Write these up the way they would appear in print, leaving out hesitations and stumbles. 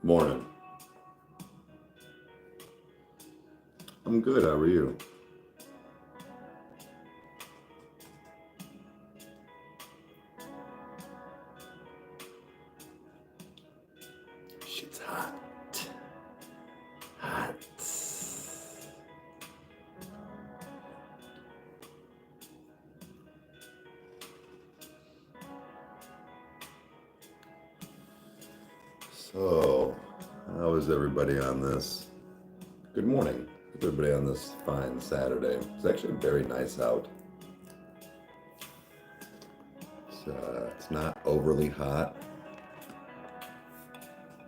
Morning. I'm good. How are you? Shit's hot. Hot. So, how is everybody on this? Good morning. Everybody on this fine Saturday. It's actually very nice out. It's not overly hot.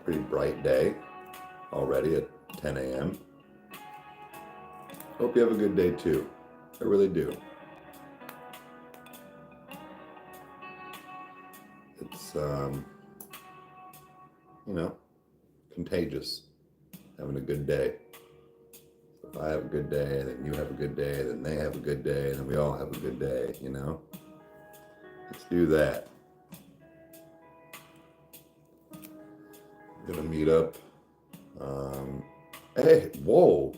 Pretty bright day already at 10 a.m. Hope you have a good day too. I really do. It's, contagious. Having a good day. If I have a good day, then you have a good day, then they have a good day, and then we all have a good day, Let's do that. I'm gonna meet up. Hey, whoa.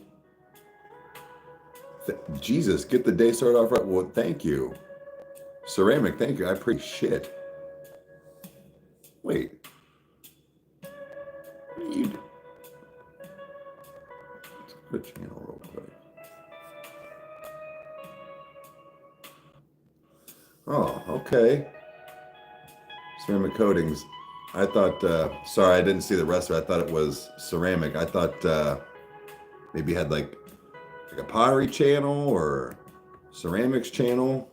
Jesus, get the day started off right. Well, thank you. Ceramic, thank you. I appreciate it. Wait. What are you doing? Let's go to channel real quick. Oh, okay. Ceramic coatings. I thought, sorry, I didn't see the rest of it. I thought it was ceramic. I thought maybe you had like a pottery channel or ceramics channel,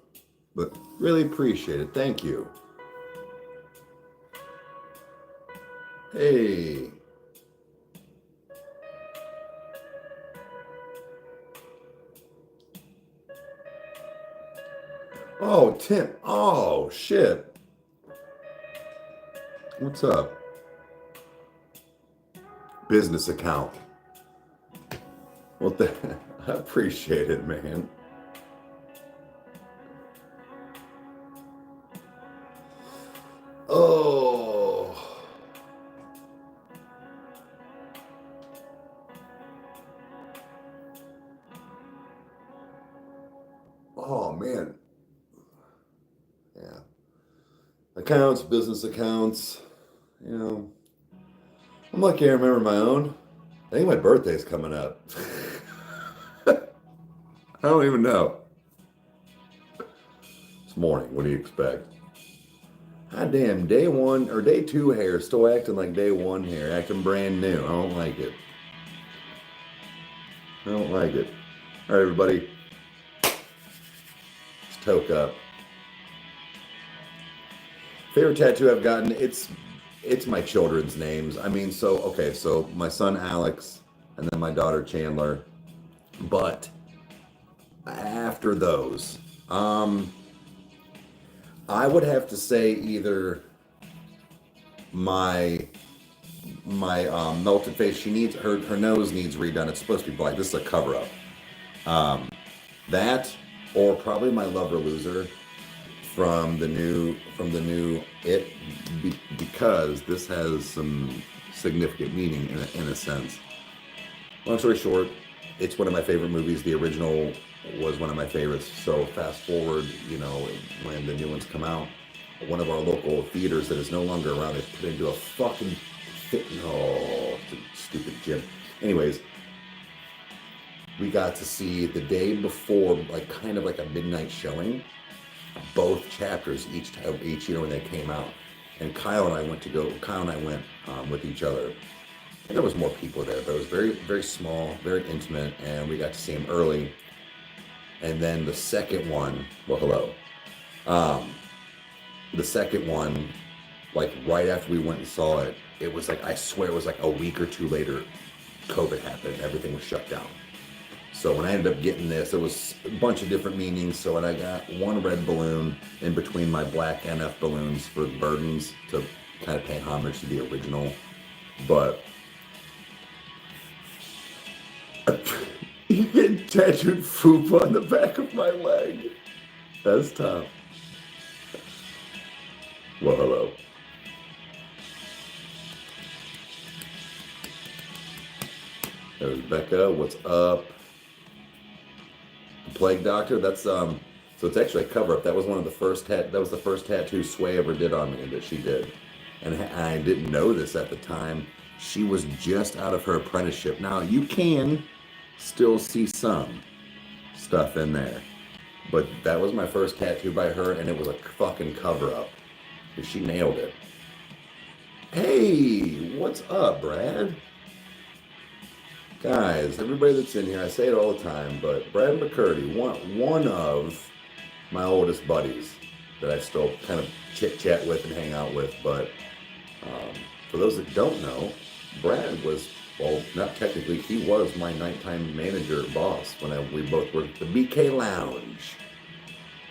but really appreciate it. Thank you. Hey. Oh, Tim. Oh, shit. What's up? Business account. Well, I appreciate it, man. Oh. Oh, man. Yeah. Accounts, business accounts. I'm lucky I remember my own. I think my birthday's coming up. I don't even know. It's morning. What do you expect? God damn, day one or day two hair still acting like day one hair, acting brand new. I don't like it. I don't like it. All right, everybody. Let's toke up. Favorite tattoo I've gotten, it's my children's names. I mean, so my son Alex and then my daughter Chandler. But after those, I would have to say either my melted face. She needs her nose needs redone. It's supposed to be black. This is a cover up. That or probably my Lover Loser from the new It, because this has some significant meaning in a sense. Long story short, it's one of my favorite movies. The original was one of my favorites. So fast forward, when the new ones come out, one of our local theaters that is no longer around, they put into a fucking it's a stupid gym. Anyways, we got to see the day before, like kind of like a midnight showing, both chapters each year when they came out. And Kyle and I went with each other. And there was more people there, but it was very, very small, very intimate, and we got to see him early. And then the second one, well, hello. The second one, like right after we went and saw it, it was like, I swear it was like a week or two later, COVID happened, everything was shut down. So when I ended up getting this, there was a bunch of different meanings. So when I got one red balloon in between my black NF balloons for burdens to kind of pay homage to the original. But you get tattooed fupa on the back of my leg. That's tough. Well, hello. There's Becca. What's up? The Plague Doctor. That's so it's actually a cover up. That was one of the first that was the first tattoo Sway ever did on me that she did, and I didn't know this at the time. She was just out of her apprenticeship. Now you can still see some stuff in there, but that was my first tattoo by her, and it was a fucking cover up. She nailed it. Hey, what's up, Brad? Guys, everybody that's in here, I say it all the time, but Brad McCurdy, one of my oldest buddies that I still kind of chit-chat with and hang out with. But for those that don't know, Brad was, well, not technically, he was my nighttime manager boss when we both worked at the BK Lounge.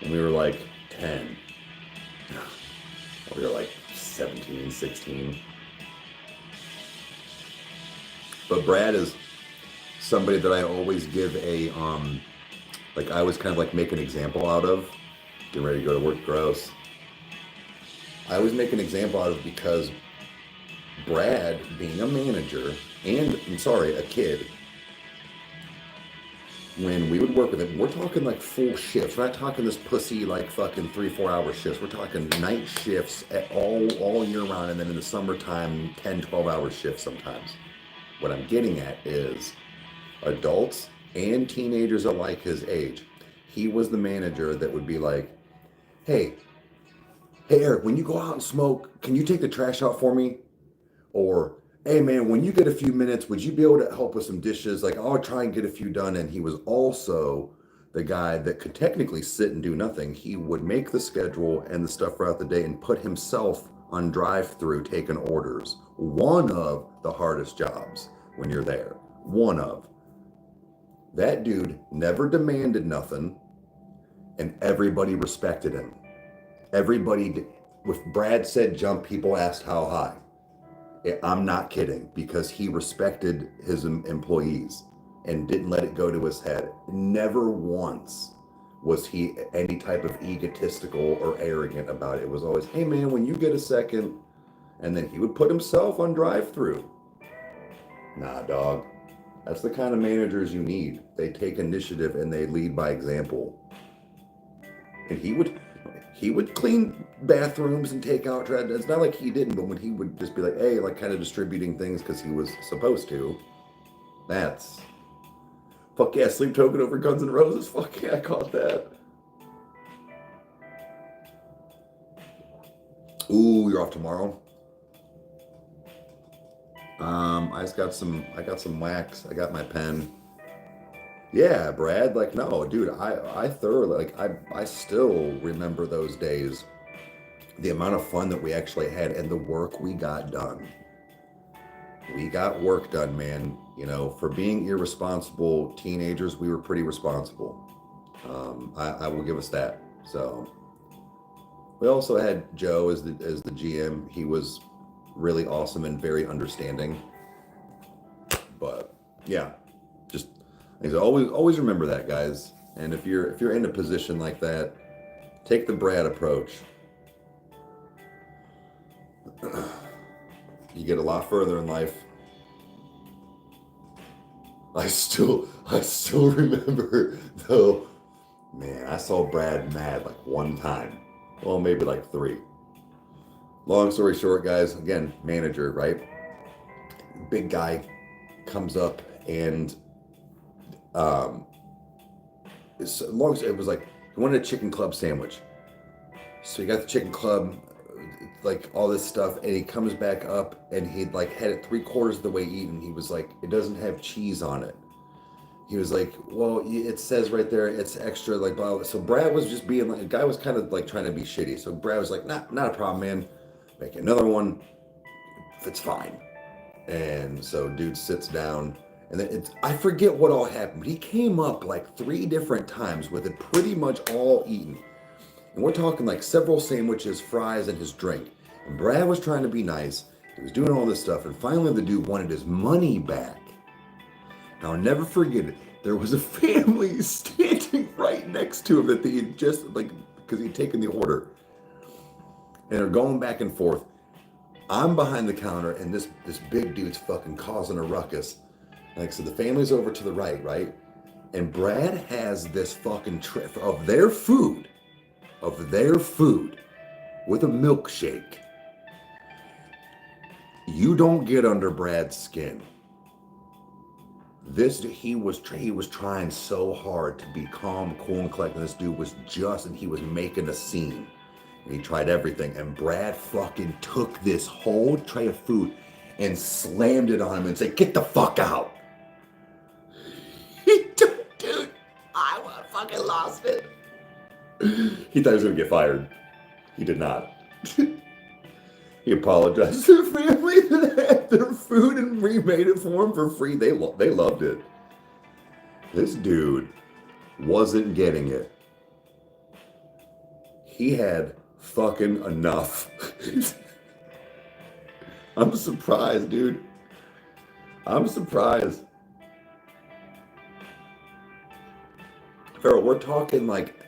And we were like 10. We were like 17, 16. But Brad is somebody that I always give a, like I always kind of like make an example out of. Getting ready to go to work, gross. I always make an example out of because Brad, being a manager, and I'm sorry, a kid, when we would work with him, we're talking like full shifts. We're not talking this pussy like fucking 3-4 hour shifts. We're talking night shifts at all year round, and then in the summertime, 10-12 hour shifts sometimes. What I'm getting at is adults and teenagers alike his age. He was the manager that would be like, hey Eric, when you go out and smoke, can you take the trash out for me? Or, hey man, when you get a few minutes, would you be able to help with some dishes? Like, I'll try and get a few done. And he was also the guy that could technically sit and do nothing. He would make the schedule and the stuff throughout the day and put himself on drive-through taking orders. One of the hardest jobs when you're there. One of. That dude never demanded nothing, and everybody respected him. Everybody, if Brad said jump, people asked how high. I'm not kidding, because he respected his employees and didn't let it go to his head. Never once was he any type of egotistical or arrogant about it. It was always, hey man, when you get a second, and then he would put himself on drive-through. Nah, dog. That's the kind of managers you need. They take initiative and they lead by example. And he would clean bathrooms and take out trash. It's not like he didn't, but when he would just be like, hey, like kind of distributing things because he was supposed to. That's fuck yeah, sleep token over Guns N' Roses. Fuck yeah, I caught that. Ooh, you're off tomorrow. I got some wax. I got my pen. Yeah, Brad, like, no, dude, I thoroughly, like, I still remember those days, the amount of fun that we actually had and the work we got done. We got work done, man. You know, for being irresponsible teenagers, we were pretty responsible. I will give us that. So we also had Joe as the GM. He was really awesome and very understanding. But yeah, just always remember that, guys. And if you're in a position like that, take the Brad approach. You get a lot further in life. I still remember though, man, I saw Brad mad like one time. Well, maybe like 3. Long story short, guys, again, manager, right? Big guy comes up and it was like he wanted a chicken club sandwich. So he got the chicken club, like all this stuff, and he comes back up and he'd like had it 3/4 of the way eaten. He was like, it doesn't have cheese on it. He was like, well, it says right there it's extra, like blah, blah. So Brad was just being like, the guy was kind of like trying to be shitty. So Brad was like, not a problem, man. Make another one. It's fine. And so dude sits down, and then I forget what all happened, but he came up like 3 different times with it pretty much all eaten. And we're talking like several sandwiches, fries, and his drink. And Brad was trying to be nice. He was doing all this stuff, and finally the dude wanted his money back. Now, I'll never forget it. There was a family standing right next to him that they had just, like, because he'd taken the order. And they're going back and forth. I'm behind the counter, and this big dude's fucking causing a ruckus. Like, so the family's over to the right, right? And Brad has this fucking trip of their food with a milkshake. You don't get under Brad's skin. He was trying so hard to be calm, cool, and collected. This dude was and he was making a scene. And he tried everything. And Brad fucking took this whole tray of food and slammed it on him and said, "Get the fuck out." Dude, I fucking lost it. He thought he was going to get fired. He did not. He apologized to the family that had their food and remade it for him for free. They loved it. This dude wasn't getting it. He had fucking enough. I'm surprised, dude. I'm surprised. Farrell, we're talking like,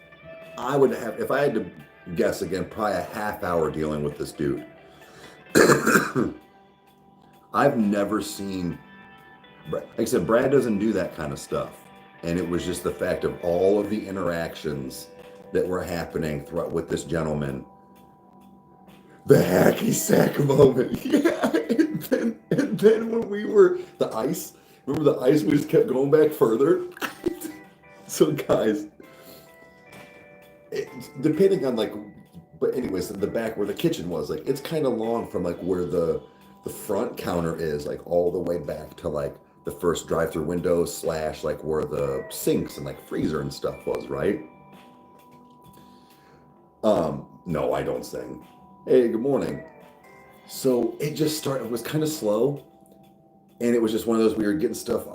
I would have, if I had to guess again, probably a half hour dealing with this dude. I've never seen, like I said, Brad doesn't do that kind of stuff. And it was just the fact of all of the interactions that were happening throughout with this gentleman. The hacky sack moment. Yeah. And then when we were, the ice, remember the ice, we just kept going back further. So guys, depending on like, but anyways, the back where the kitchen was, like, it's kind of long from like where the front counter is, like all the way back to like the first drive-through windows / like where the sinks and like freezer and stuff was, right? No, I don't sing. Hey, good morning. So it just started, it was kind of slow. And it was just one of those, we were getting stuff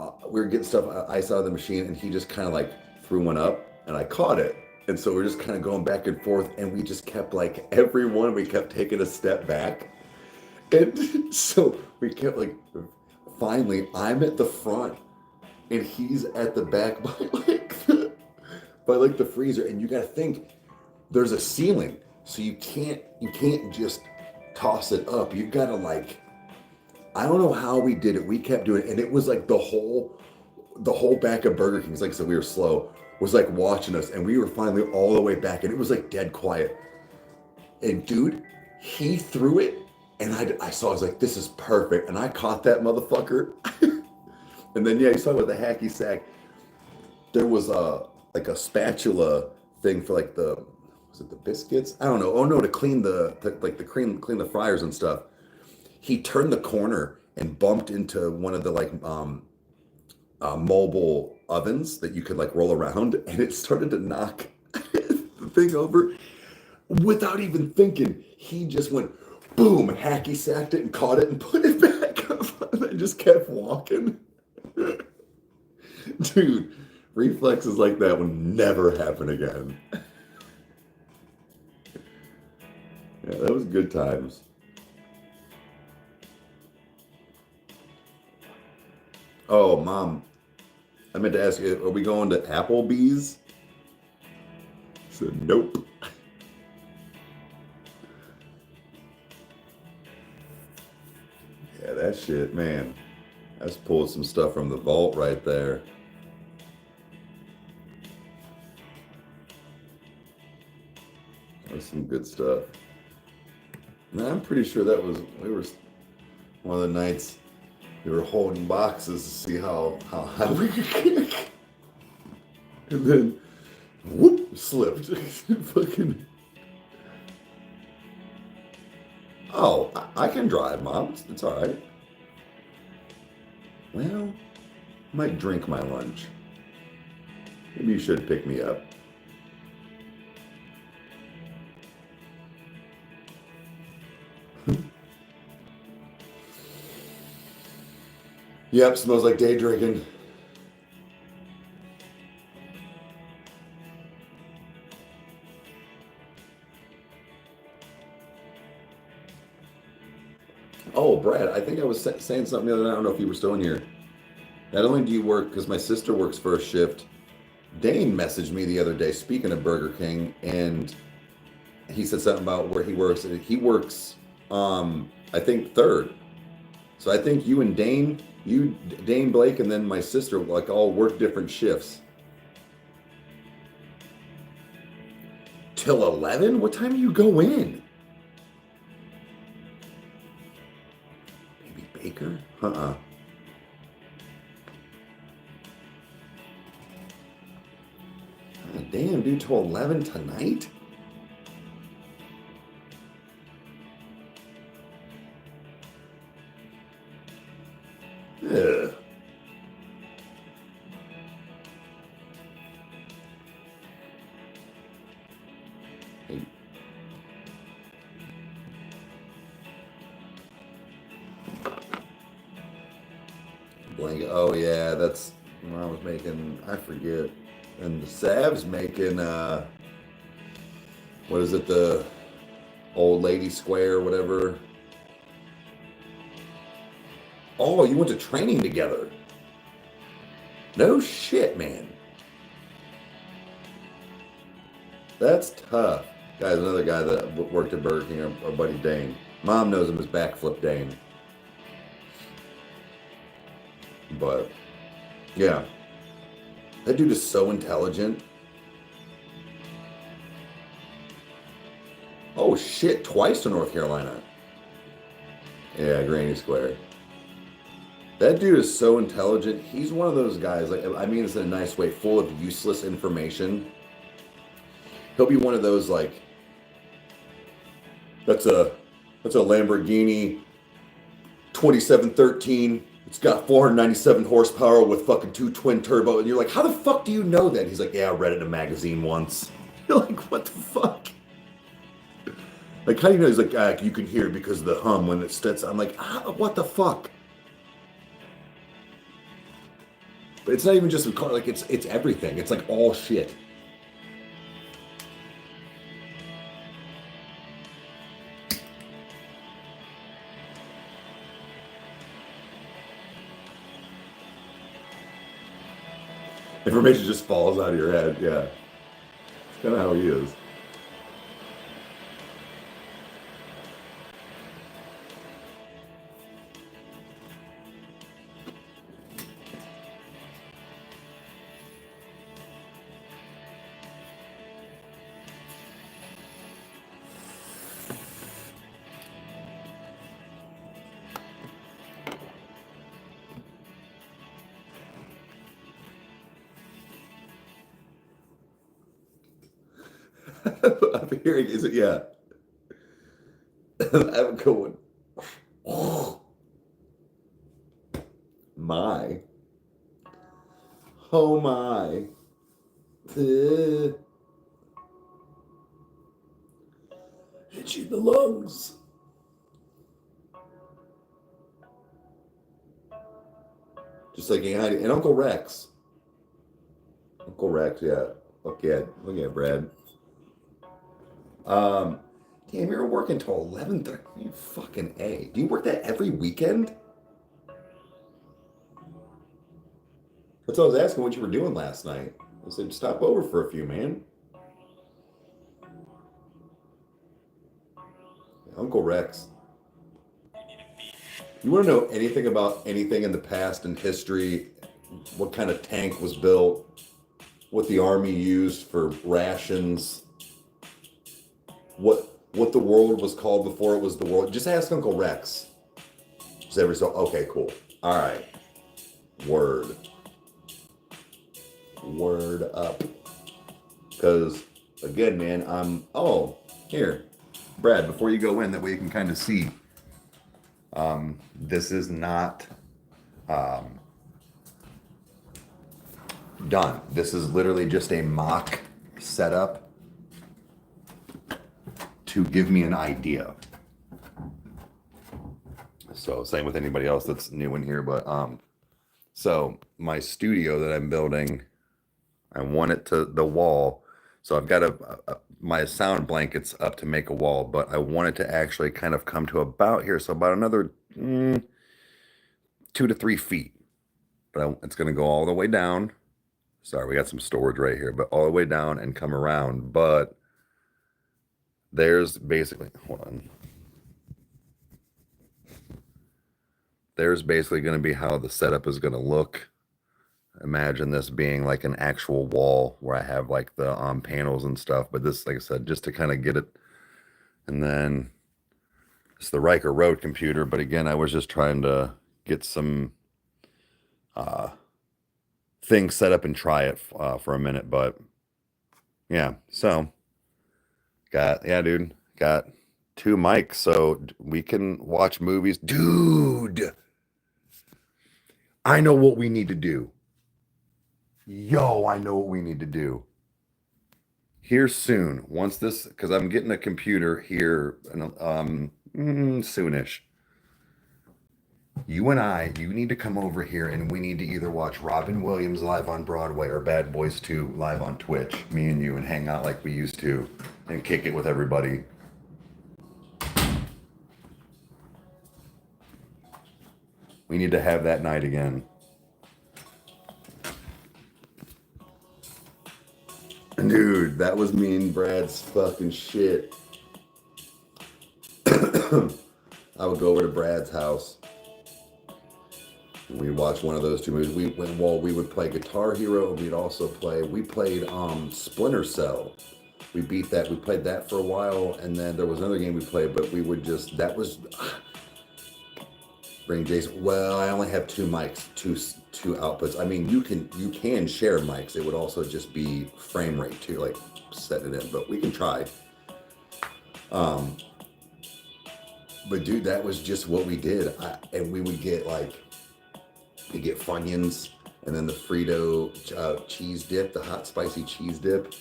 ice out of the machine, and he just kind of like threw one up and I caught it. And so we're just kind of going back and forth, and we just kept like, we kept taking a step back. And so we kept like, finally I'm at the front and he's at the back by like the freezer. And you got to think there's a ceiling. So you can't just toss it up. You got to like, I don't know how we did it. We kept doing it. And it was like the whole back of Burger King, like I said, we were slow, was like watching us, and we were finally all the way back, and it was like dead quiet. And dude, he threw it, and I saw, I was like, this is perfect. And I caught that motherfucker. And then, yeah, you saw with the hacky sack, there was like a spatula thing for like was it the biscuits? I don't know. Oh no, to clean clean the fryers and stuff. He turned the corner and bumped into one of the like mobile ovens that you could like roll around, and it started to knock the thing over. Without even thinking, he just went boom, hacky sacked it and caught it and put it back up, and I just kept walking. Dude, reflexes like that would never happen again. Yeah, that was good times. Oh, Mom, I meant to ask you, are we going to Applebee's? I said, nope. Yeah, that shit, man. I just pulled some stuff from the vault right there. That was some good stuff. And I'm pretty sure we were one of the nights we were holding boxes to see how high we could kick. And then, whoop, slipped. Fucking. Oh, I can drive, Mom. It's all right. Well, I might drink my lunch. Maybe you should pick me up. Yep, smells like day drinking. Oh, Brad, I think I was saying something the other night. I don't know if you were still in here. Not only do you work, because my sister works first shift, Dane messaged me the other day, speaking of Burger King, and he said something about where he works. He works, I think, third. So I think you and Dane You, Dane Blake, and then my sister, like, all work different shifts. Till 11? What time do you go in? Baby Baker? Uh-uh. God damn, dude, till 11 tonight? Ugh. Blanket. Oh yeah, that's when I was making. I forget. And the Sav's making. What is it? The Old Lady Square, whatever. Oh, you went to training together. No shit, man. That's tough. Guy's another guy that worked at Burger King, our buddy Dane. Mom knows him as Backflip Dane. But, yeah. That dude is so intelligent. Oh, shit. Twice to North Carolina. Yeah, Granny Square. That dude is so intelligent. He's one of those guys, like, I mean this in a nice way, full of useless information. He'll be one of those, like, that's a Lamborghini 2713. It's got 497 horsepower with fucking 2 twin turbo. And you're like, how the fuck do you know that? He's like, yeah, I read it in a magazine once. You're like, what the fuck? Like, how do you know? He's like, you can hear it because of the hum when it starts. I'm like, what the fuck? But it's not even just a car, like, it's everything. It's like all shit. Information just falls out of your head, yeah. It's kind of how he is. I'm hearing, is it? Yeah. I'm going. My. Oh my. Hit you in the lungs. Just like and Uncle Rex. Uncle Rex, yeah. Look at Brad. Damn, you're working till 11:30. You fucking A. Do you work that every weekend? That's what I was asking what you were doing last night. I said, stop over for a few, man. Uncle Rex. You want to know anything about anything in the past and history? What kind of tank was built? What the Army used for rations? What the world was called before it was the world? Just ask Uncle Rex. Just every so. Okay, cool. All right. Word up. Because again, man, here, Brad. Before you go in, that way you can kind of see. This is not done. This is literally just a mock setup to give me an idea. So same with anybody else that's new in here, but so my studio that I'm building, I want it to the wall. So I've got my sound blankets up to make a wall, but I want it to actually kind of come to about here. So about another 2 to 3 feet, but it's going to go all the way down. Sorry, we got some storage right here, but all the way down and come around. But there's basically, hold on. there's basically going to be how the setup is going to look. Imagine this being like an actual wall where I have like the panels and stuff. But this, like I said, just to kind of get it. And then it's the Rykerroad computer. But again, I was just trying to get some things set up and try it for a minute. But yeah, so got 2 mics so we can watch movies. Dude, I know what we need to do. Yo, I know what we need to do. Here soon, once this, because I'm getting a computer here soonish. You need to come over here and we need to either watch Robin Williams live on Broadway or Bad Boys 2 live on Twitch, me and you, and hang out like we used to and kick it with everybody. We need to have that night again. Dude, that was me and Brad's fucking shit. I would go over to Brad's house. We'd watch one of those 2 movies. We would play Guitar Hero. We played Splinter Cell. We played that for a while, and then there was another game we played, but we would just, that was, bring Jason. Well, I only have 2 mics, two outputs. I mean, you can share mics. It would also just be frame rate too, like setting it in, but we can try. But dude, that was just what we did. And we would get Funyuns and then the Frito cheese dip, the hot spicy cheese dip.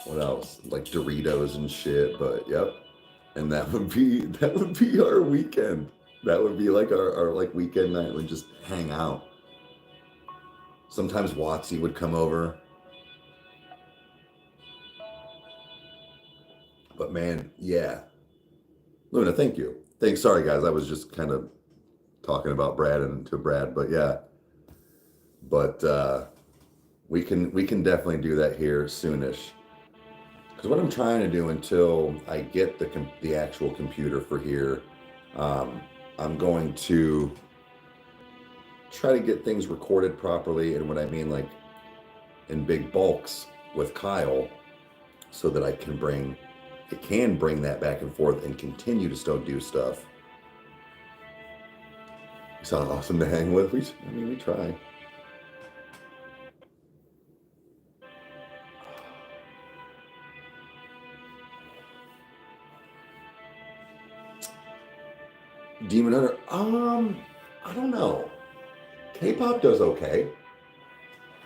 What else? Like Doritos and shit, but yep. And that would be our weekend. That would be like our like weekend night. We'd just hang out. Sometimes Watsy would come over. But man, yeah. Luna, thank you. Thanks. Sorry guys, I was just kind of talking about Brad and to Brad, but yeah. But we can definitely do that here soonish. Because what I'm trying to do until I get the actual computer for here, I'm going to try to get things recorded properly, and what I mean, like in big bulks with Kyle, so that I can bring that back and forth and continue to still do stuff. You sound awesome to hang with. We try. Demon Hunter, I don't know. K-pop does okay.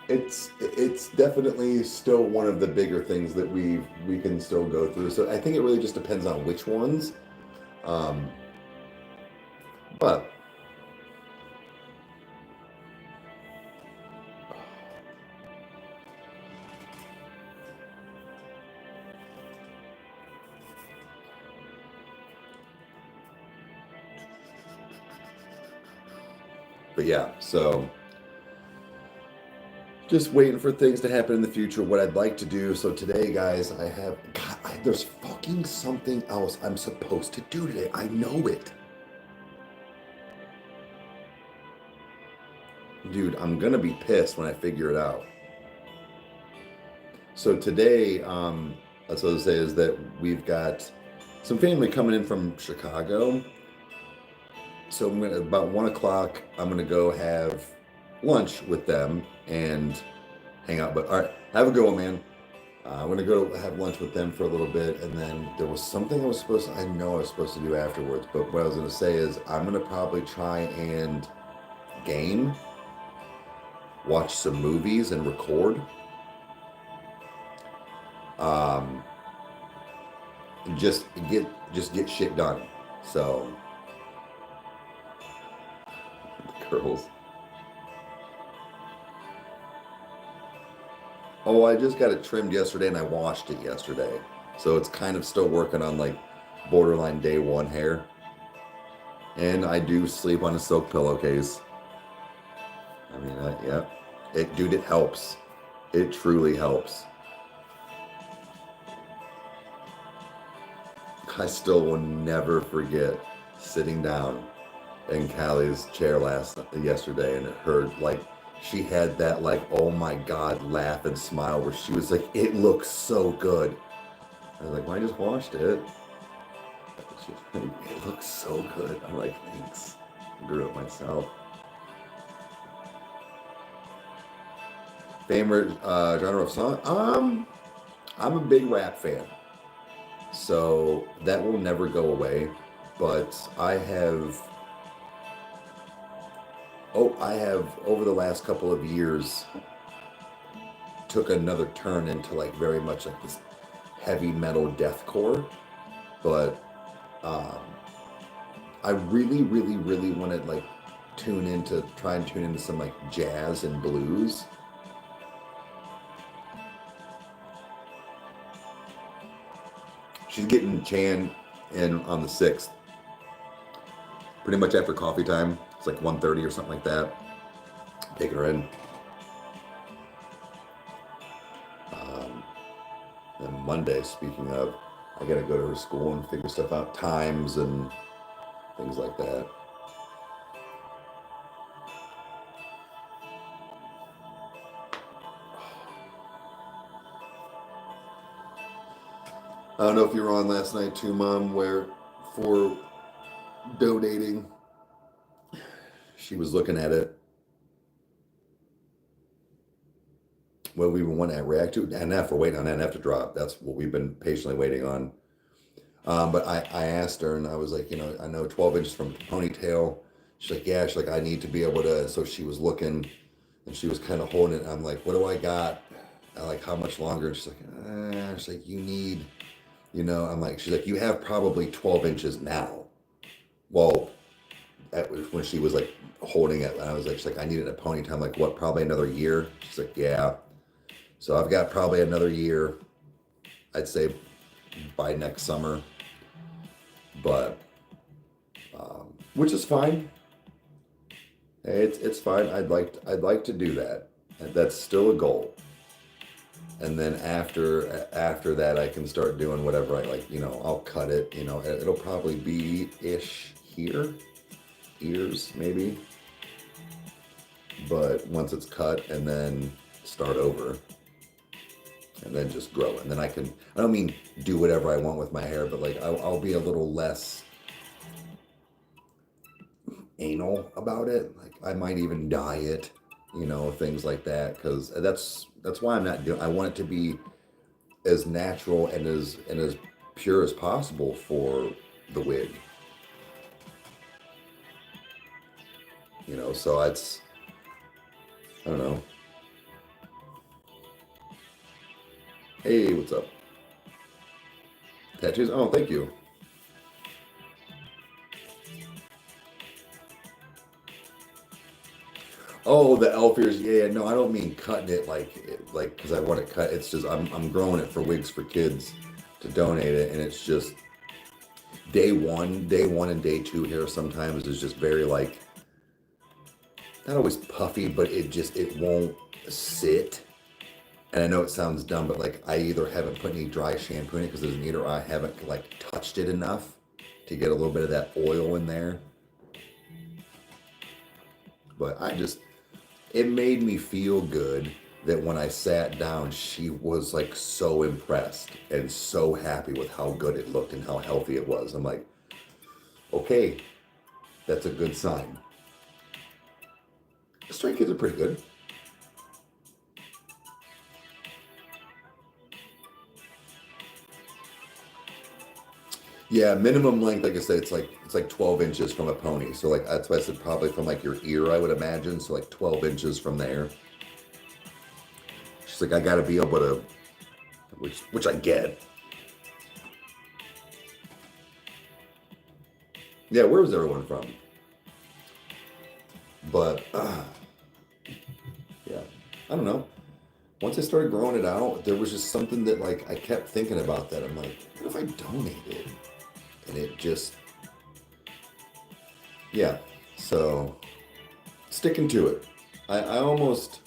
It's definitely still one of the bigger things that we can still go through. So I think it really just depends on which ones. But yeah, so just waiting for things to happen in the future, what I'd like to do. So today, guys, there's fucking something else I'm supposed to do today. I know it. Dude, I'm gonna be pissed when I figure it out. So today, that's what I was say is that we've got some family coming in from Chicago. So about 1 o'clock, I'm gonna go have lunch with them and hang out. But all right, have a good one, man. I'm gonna go have lunch with them for a little bit, and then there was something I was supposed to do afterwards. But what I was gonna say is I'm gonna probably try and game, watch some movies, and record. Just get shit done. So. Girls. Oh, I just got it trimmed yesterday and I washed it yesterday. So it's kind of still working on like borderline day 1 hair. And I do sleep on a silk pillowcase. I mean, yeah. Dude, it helps. It truly helps. I still will never forget sitting down in Callie's chair yesterday, and it heard like she had that like, oh my God, laugh and smile where she was like, it looks so good. I was like, well, I just watched it. She's like, it looks so good. I'm like, thanks. I grew it myself. Favorite genre of song? I'm a big rap fan, so that will never go away. But I have over the last couple of years took another turn into like very much like this heavy metal deathcore. But I really, really, really want to like try and tune into some like jazz and blues. She's getting Chan in on the 6th. Pretty much after coffee time. It's like 1:30 or something like that. Taking her in. And Monday, speaking of, I gotta go to her school and figure stuff out, times and things like that. I don't know if you were on last night too, Mom, where for donating, she was looking at it. Well, we want to react to NF. We're waiting on NF to drop. That's what we've been patiently waiting on. But I asked her, and I was like, you know, I know 12 inches from ponytail. She's like, yeah. She's like, I need to be able to. So she was looking, and she was kind of holding it. I'm like, what do I got? I'm like, how much longer? And she's like, you need, you know. I'm like, she's like, you have probably 12 inches now. Well, when she was like holding it, and I was like, she's like, I needed a ponytail. I'm like, what? Probably another year. She's like, yeah. So I've got probably another year, I'd say, by next summer, but which is fine. It's fine. I'd like to do that. That's still a goal. And then after that, I can start doing whatever I like. You know, I'll cut it. You know, it'll probably be ish here, ears maybe. But once it's cut, and then start over. And then just grow. And then I don't mean do whatever I want with my hair, but like I'll be a little less anal about it. Like I might even dye it, you know, things like that. Because that's why I'm not doing. I want it to be as natural and as pure as possible for the wig. You know, so I don't know. Hey, what's up? Tattoos? Oh, thank you. Oh, the elf ears. Yeah, no, I don't mean cutting it like because I want it cut. It's just I'm growing it for wigs for kids to donate it, and it's just day one and day 2 hair sometimes is just very like not always puffy, but it won't sit. And I know it sounds dumb, but like I either haven't put any dry shampoo in it because there's an either I haven't like touched it enough to get a little bit of that oil in there. But it made me feel good that when I sat down, she was like so impressed and so happy with how good it looked and how healthy it was. I'm like, okay, that's a good sign. The Stray Kids are pretty good. Yeah, minimum length, like I said, it's like 12 inches from a pony. So like that's why I said probably from like your ear, I would imagine. So like 12 inches from there. She's like, I gotta be able to, which I get. Yeah, where was everyone from? But yeah, I don't know. Once I started growing it out, there was just something that like I kept thinking about that. I'm like, what if I donated? And it just, yeah. So sticking to it. I almost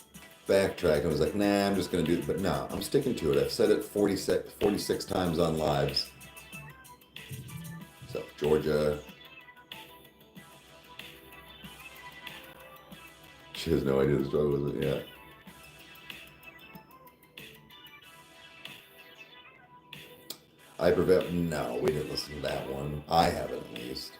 backtracked and was like, nah, I'm just gonna do it. But no, I'm sticking to it. I've said it 46 times on lives. So Georgia, She has no idea the struggle with it. Yeah. I prevent. No, we didn't listen to that one. I haven't, at least.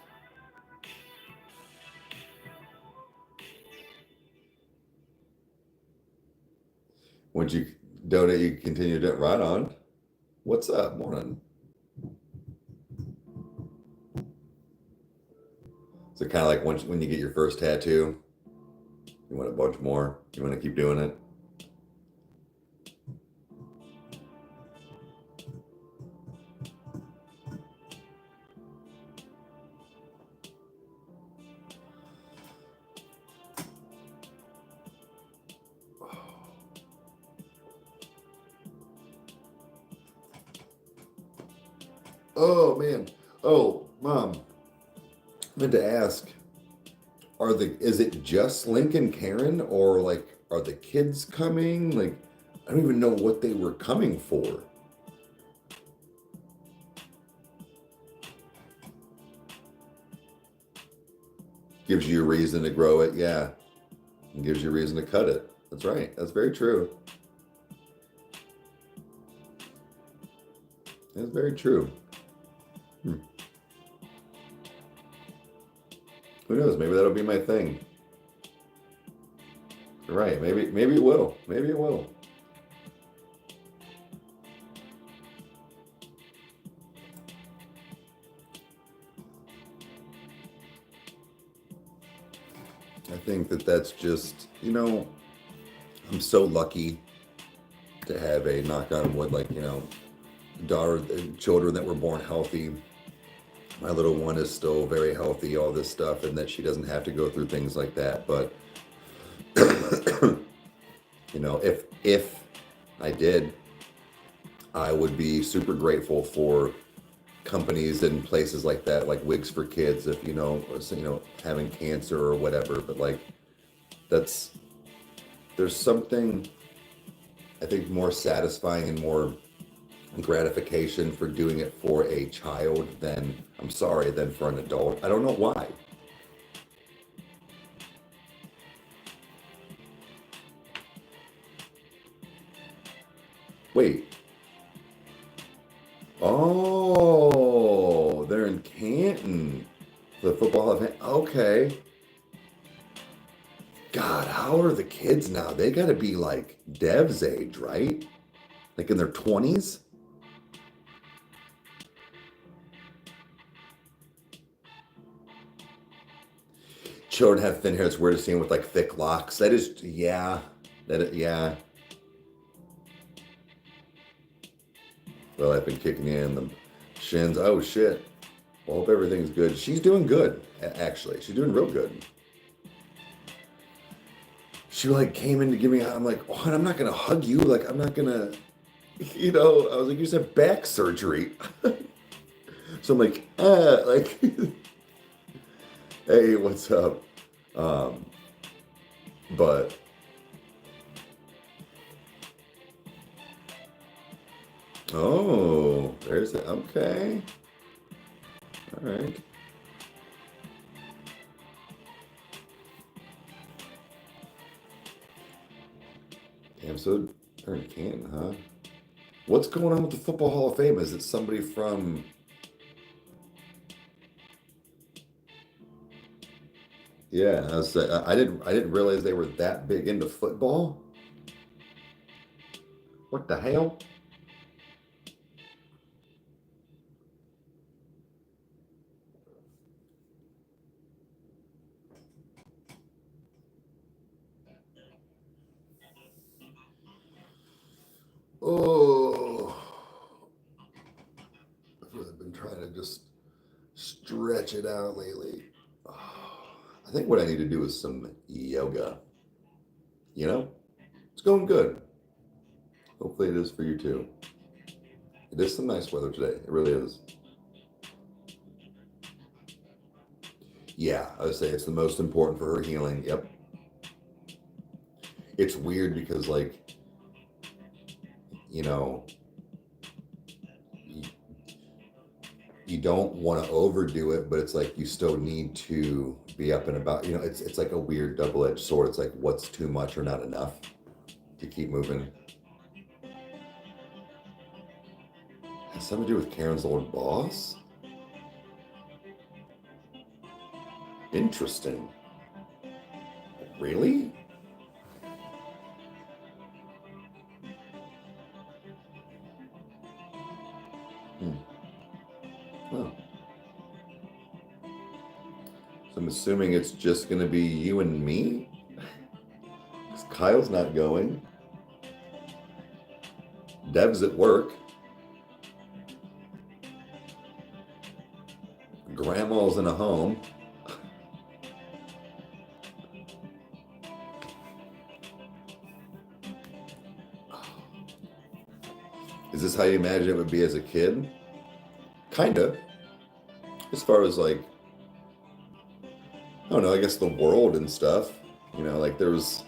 Once you donate, you continue to right on. What's up? Morning. So kind of like when you get your first tattoo, you want a bunch more. You want to keep doing it. Oh man. Oh, Mom. I meant to ask, is it just Link and Karen, or like are the kids coming? Like, I don't even know what they were coming for. Gives you a reason to grow it, yeah. And gives you a reason to cut it. That's right. That's very true. That's very true. Who knows? Maybe that'll be my thing. You're right. Maybe it will. Maybe it will. I think that's just, I'm so lucky to have a, knock on wood, like, children that were born healthy. My little one is still very healthy, all this stuff, and that she doesn't have to go through things like that. But, if I did, I would be super grateful for companies and places like that, like Wigs for Kids, if having cancer or whatever. But like, there's something I think more satisfying and more gratification for doing it for a child than for an adult. I don't know why. Wait. Oh, they're in Canton. The football event. Okay. God, how are the kids now? They got to be like Dev's age, right? Like in their 20s? Children have thin hair. It's weird to see them with like thick locks. That is, yeah. Yeah. Well, I've been kicking in the shins. Oh, shit. Well, hope everything's good. She's doing good, actually. She's doing real good. She like came in to give me, I'm like, oh, I'm not going to hug you. Like, I'm not going to, I was like, you said back surgery. So I'm like, hey, what's up? But oh, there's it. Okay. All right. Damn, so they're in Canton, huh? What's going on with the Football Hall of Fame? Is it somebody from? Yeah, I didn't realize they were that big into football. What the hell? Oh, I've really been trying to just stretch it out lately. I think what I need to do is some yoga. It's going good. Hopefully it is for you too. It is some nice weather today. It really is. Yeah, I would say it's the most important for her healing. Yep. It's weird because like, you don't want to overdo it, but it's like you still need to be up and about. You know, it's like a weird double-edged sword. It's like what's too much or not enough to keep moving. Has something to do with Karen's old boss? Interesting. Really? Oh. So I'm assuming it's just going to be you and me? Because Kyle's not going. Dev's at work. Grandma's in a home. Is this how you imagine it would be as a kid? Kind of. As far as like, I don't know, I guess the world and stuff. You know, like there's,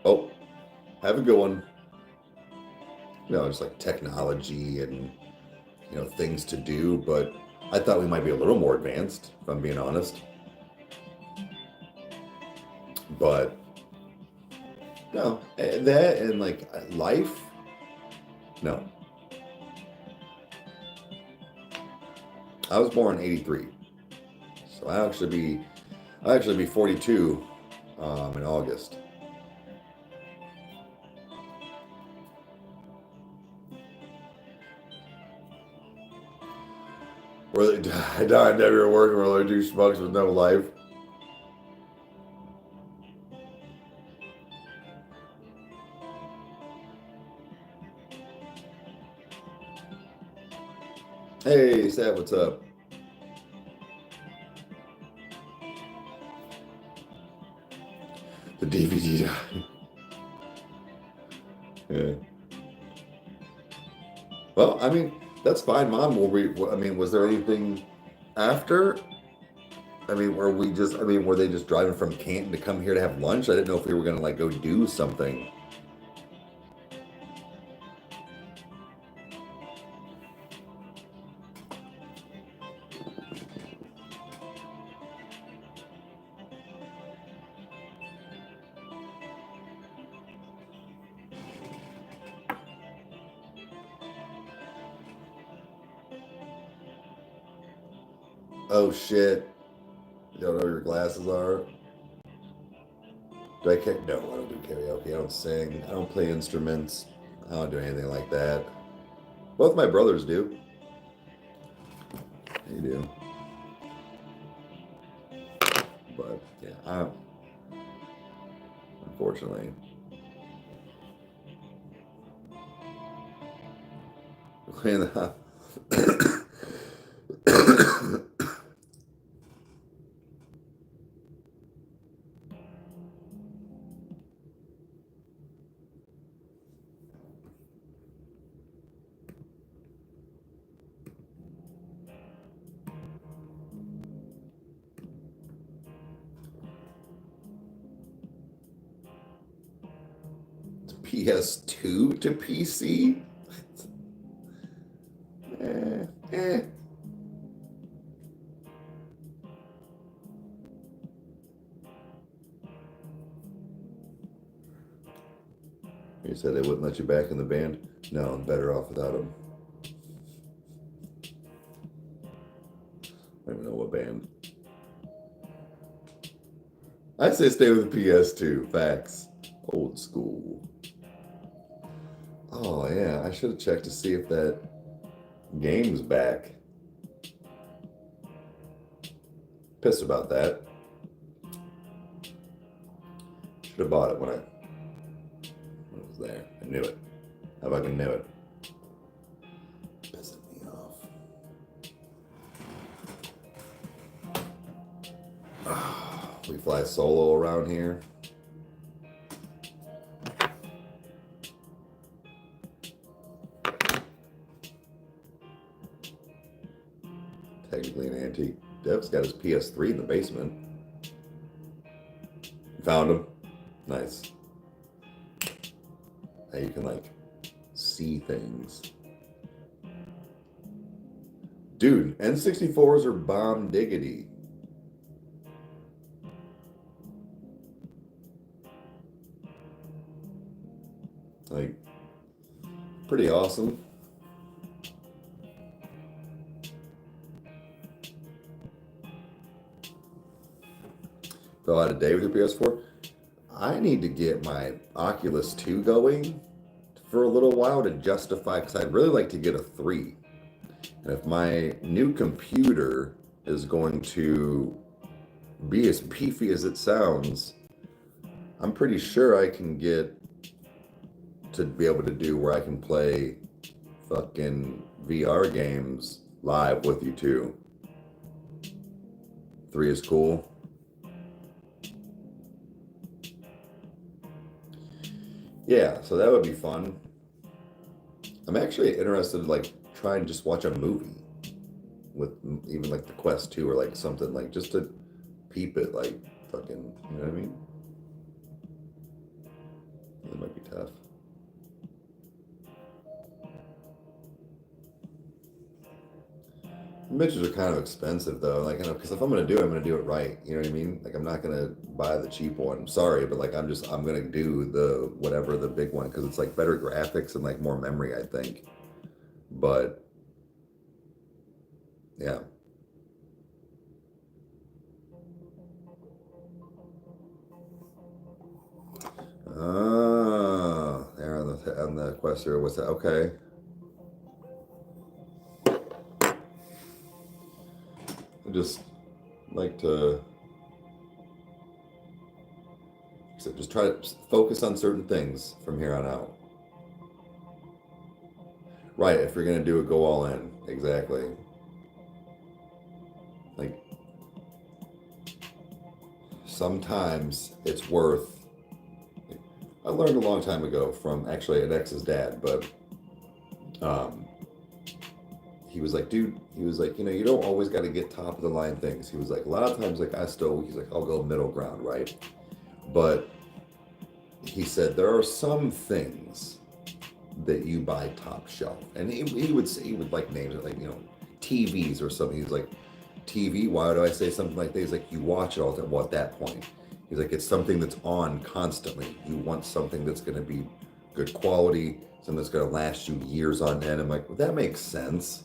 oh, have a good one. You know, just like technology and, you know, things to do. But I thought we might be a little more advanced, if I'm being honest. But, no, that and like life, no. I was born in '83, so I'll actually be 42 in August. Where they died never working where they're two schmucks with no life. Hey, Seth, what's up? The DVD died. Yeah. Well, I mean, that's fine, Mom. I mean, was there anything after? I mean, were they just driving from Canton to come here to have lunch? I didn't know if we were gonna like go do something. Oh shit. You don't know where your glasses are? Do I care? No, I don't do karaoke. I don't sing. I don't play instruments. I don't do anything like that. Both my brothers do. They do. But yeah, unfortunately. PS2 to PC? eh. You said they wouldn't let you back in the band? No, I'm better off without them. I don't even know what band. I say stay with the PS2. Facts. Old school. Oh, yeah. I should have checked to see if that game's back. Pissed about that. Should have bought it when it was there. I knew it. I fucking knew it. Pissing me off. We fly solo around here. Technically an antique. Dev's got his PS3 in the basement. Found him. Nice. Now you can like see things. Dude, N64s are bomb diggity. Like, pretty awesome. Fell out of date with your PS4. I need to get my Oculus 2 going for a little while to justify, because I'd really like to get a 3. And if my new computer is going to be as beefy as it sounds, I'm pretty sure I can get to be able to do where I can play fucking VR games live with you too. 3 is cool. Yeah, so that would be fun. I'm actually interested in like try and just watch a movie with even like the Quest 2 or like something, like just to peep it, like fucking, you know what I mean? That might be tough. Midgets are kind of expensive though, like, you know, because if I'm gonna do it, I'm gonna do it right. You know what I mean? Like, I'm not gonna buy the cheap one. Sorry, but like, I'm gonna do the whatever the big one because it's like better graphics and like more memory, I think. But yeah. Oh, there on the Quest here. What's that? Okay. I just like to just try to focus on certain things from here on out. Right, if you're gonna do it, go all in. Exactly. Like, sometimes it's worth. I learned a long time ago from actually an ex's dad, but he was like, dude, he was like, you know, you don't always got to get top of the line things. He was like, a lot of times, like, he's like, I'll go middle ground, right? But he said there are some things that you buy top shelf, and he would like names it, like, you know, TVs or something. He's like, TV, why do I say something like that? He's like, you watch it all the time. Well, at that point, he's like, it's something that's on constantly. You want something that's going to be good quality, something that's going to last you years on end. I'm like, well, that makes sense.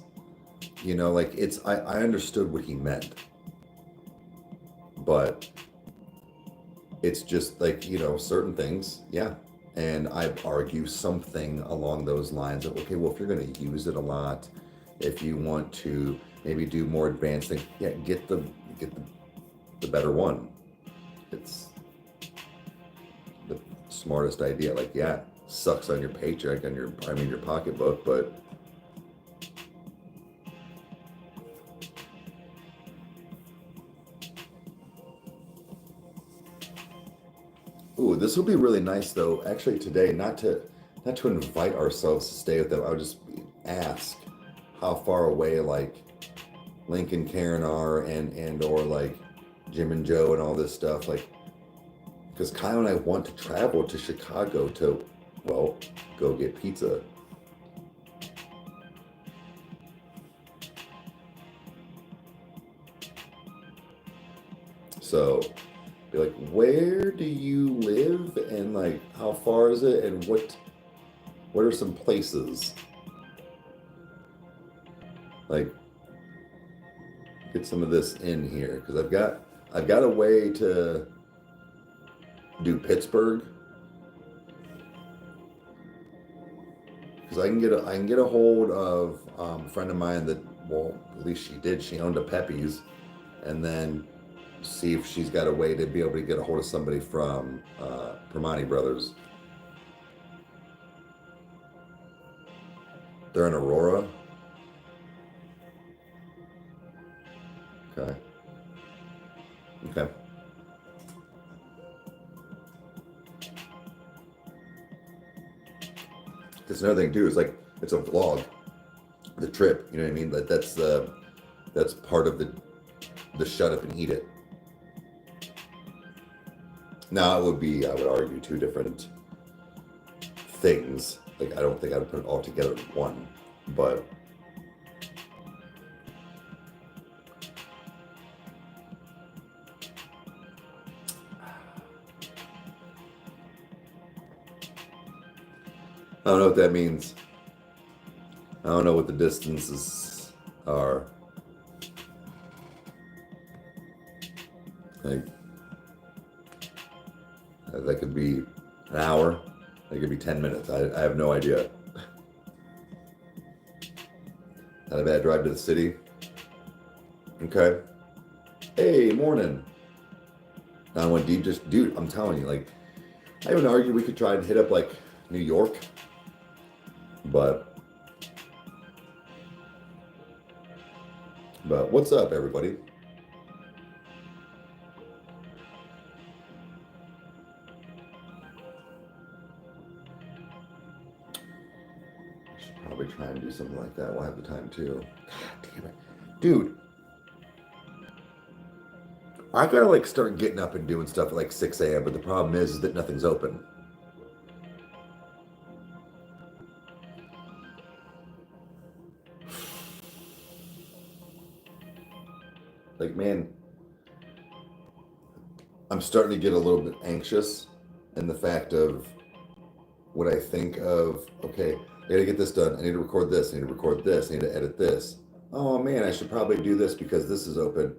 You know, like, I understood what he meant, but it's just like, you know, certain things, yeah. And I argue something along those lines of, okay, well, if you're going to use it a lot, if you want to maybe do more advanced things, yeah, get the better one. It's the smartest idea. Like, yeah, sucks on your paycheck, on your pocketbook, but ooh, this will be really nice though. Actually, today, not to invite ourselves to stay with them. I would just ask how far away like Link and Karen are, and or like Jim and Joe and all this stuff. Like, because Kyle and I want to travel to Chicago to, well, go get pizza. So be like, where do you live, and like how far is it, and what are some places, like, get some of this in here, because I've got a way to do Pittsburgh, because I can get a hold of a friend of mine that, well, at least she owned a Pepe's, and then see if she's got a way to be able to get a hold of somebody from Permani Brothers. They're in Aurora. Okay. Okay. Because another thing too is like, it's a vlog, the trip. You know what I mean? That's part of the shut up and eat it. Now it would be, I would argue, two different things. Like, I don't think I'd put it all together in one, but don't know what that means. I don't know what the distances are. Like, that could be an hour. That could be 10 minutes. I have no idea. Not a bad drive to the city. Okay. Hey, morning. I went deep. Just, dude, I'm telling you, like, I would argue we could try and hit up like New York, but what's up, everybody? I should probably try and do something like that. We'll have the time too. God damn it, dude. I gotta like start getting up and doing stuff at like 6 a.m. But the problem is that nothing's open. Like, man, I'm starting to get a little bit anxious in the fact of what I think of, okay, I gotta get this done. I need to record this. I need to record this. I need to edit this. Oh man, I should probably do this because this is open.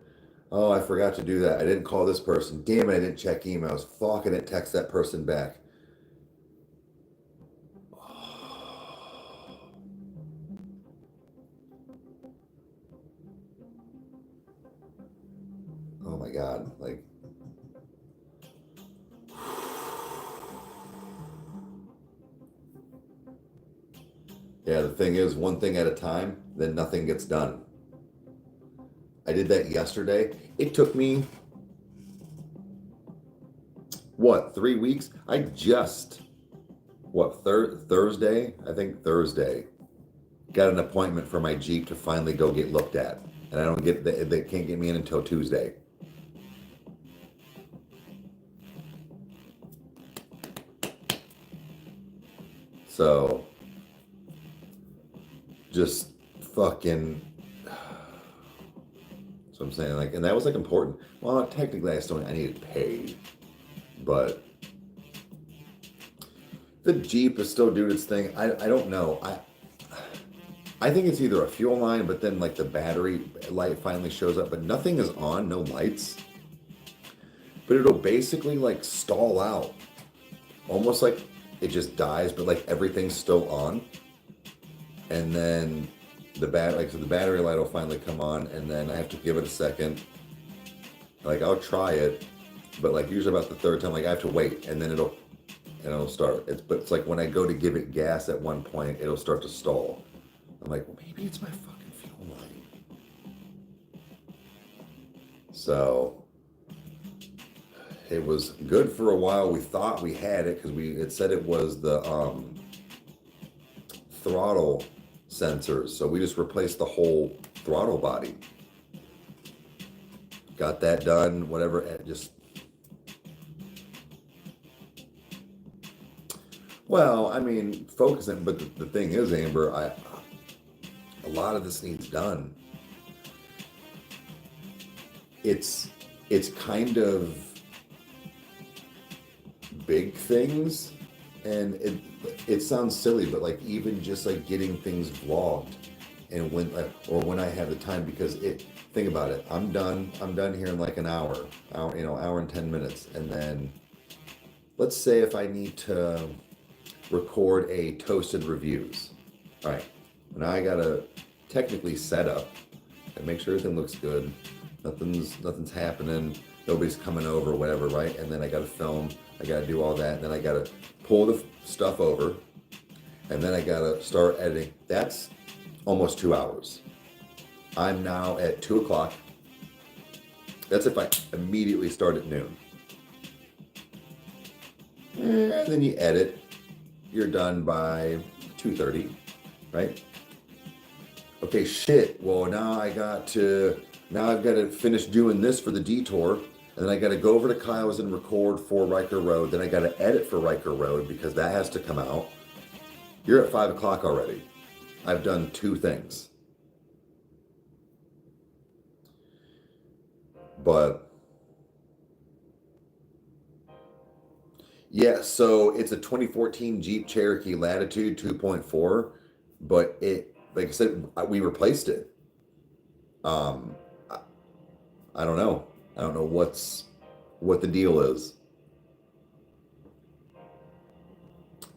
Oh, I forgot to do that. I didn't call this person. Damn it, I didn't check emails. Fuck, I didn't text that person back. Oh my God, like, yeah, the thing is, one thing at a time, then nothing gets done. I did that yesterday. It took me, what, 3 weeks? I just, what, Thursday? I think Thursday, got an appointment for my Jeep to finally go get looked at. And I don't get, they can't get me in until Tuesday. So, just fucking, so I'm saying, like, and that was like important. Well, technically I still, I needed paid, but the Jeep is still doing its thing. I don't know. I think it's either a fuel line, but then like the battery light finally shows up, but nothing is on, no lights. But it'll basically like stall out, almost like it just dies, but like everything's still on. And then the battery light will finally come on, and then I have to give it a second. Like, I'll try it, but like usually about the third time, like I have to wait, and then it'll start. But it's like when I go to give it gas at one point, it'll start to stall. I'm like, well, maybe it's my fucking fuel line. So it was good for a while. We thought we had it because it said it was the throttle sensors. So we just replaced the whole throttle body. Got that done, whatever, just, well, I mean, focusing, but the thing is, Amber, a lot of this needs done. It's kind of big things, and it sounds silly, but like even just like getting things vlogged, and when I have the time, because think about it, I'm done here in like an hour and 10 minutes, and then let's say if I need to record a toasted reviews, all right, now I gotta technically set up and make sure everything looks good, nothing's happening, nobody's coming over, whatever, right? And then I gotta film, I gotta do all that, and then I gotta pull the stuff over, and then I gotta start editing. That's almost 2 hours. I'm now at 2 o'clock. That's if I immediately start at noon. And then you edit. You're done by 2:30, right? Okay, shit. Well, now I've got to finish doing this for the detour, and then I got to go over to Kyle's and record for Rykerroad. Then I got to edit for Rykerroad because that has to come out. You're at 5 o'clock already. I've done 2 things. But Yeah, so it's a 2014 Jeep Cherokee Latitude 2.4, but it, like I said, we replaced it. Um, I, I don't know. I don't know what the deal is.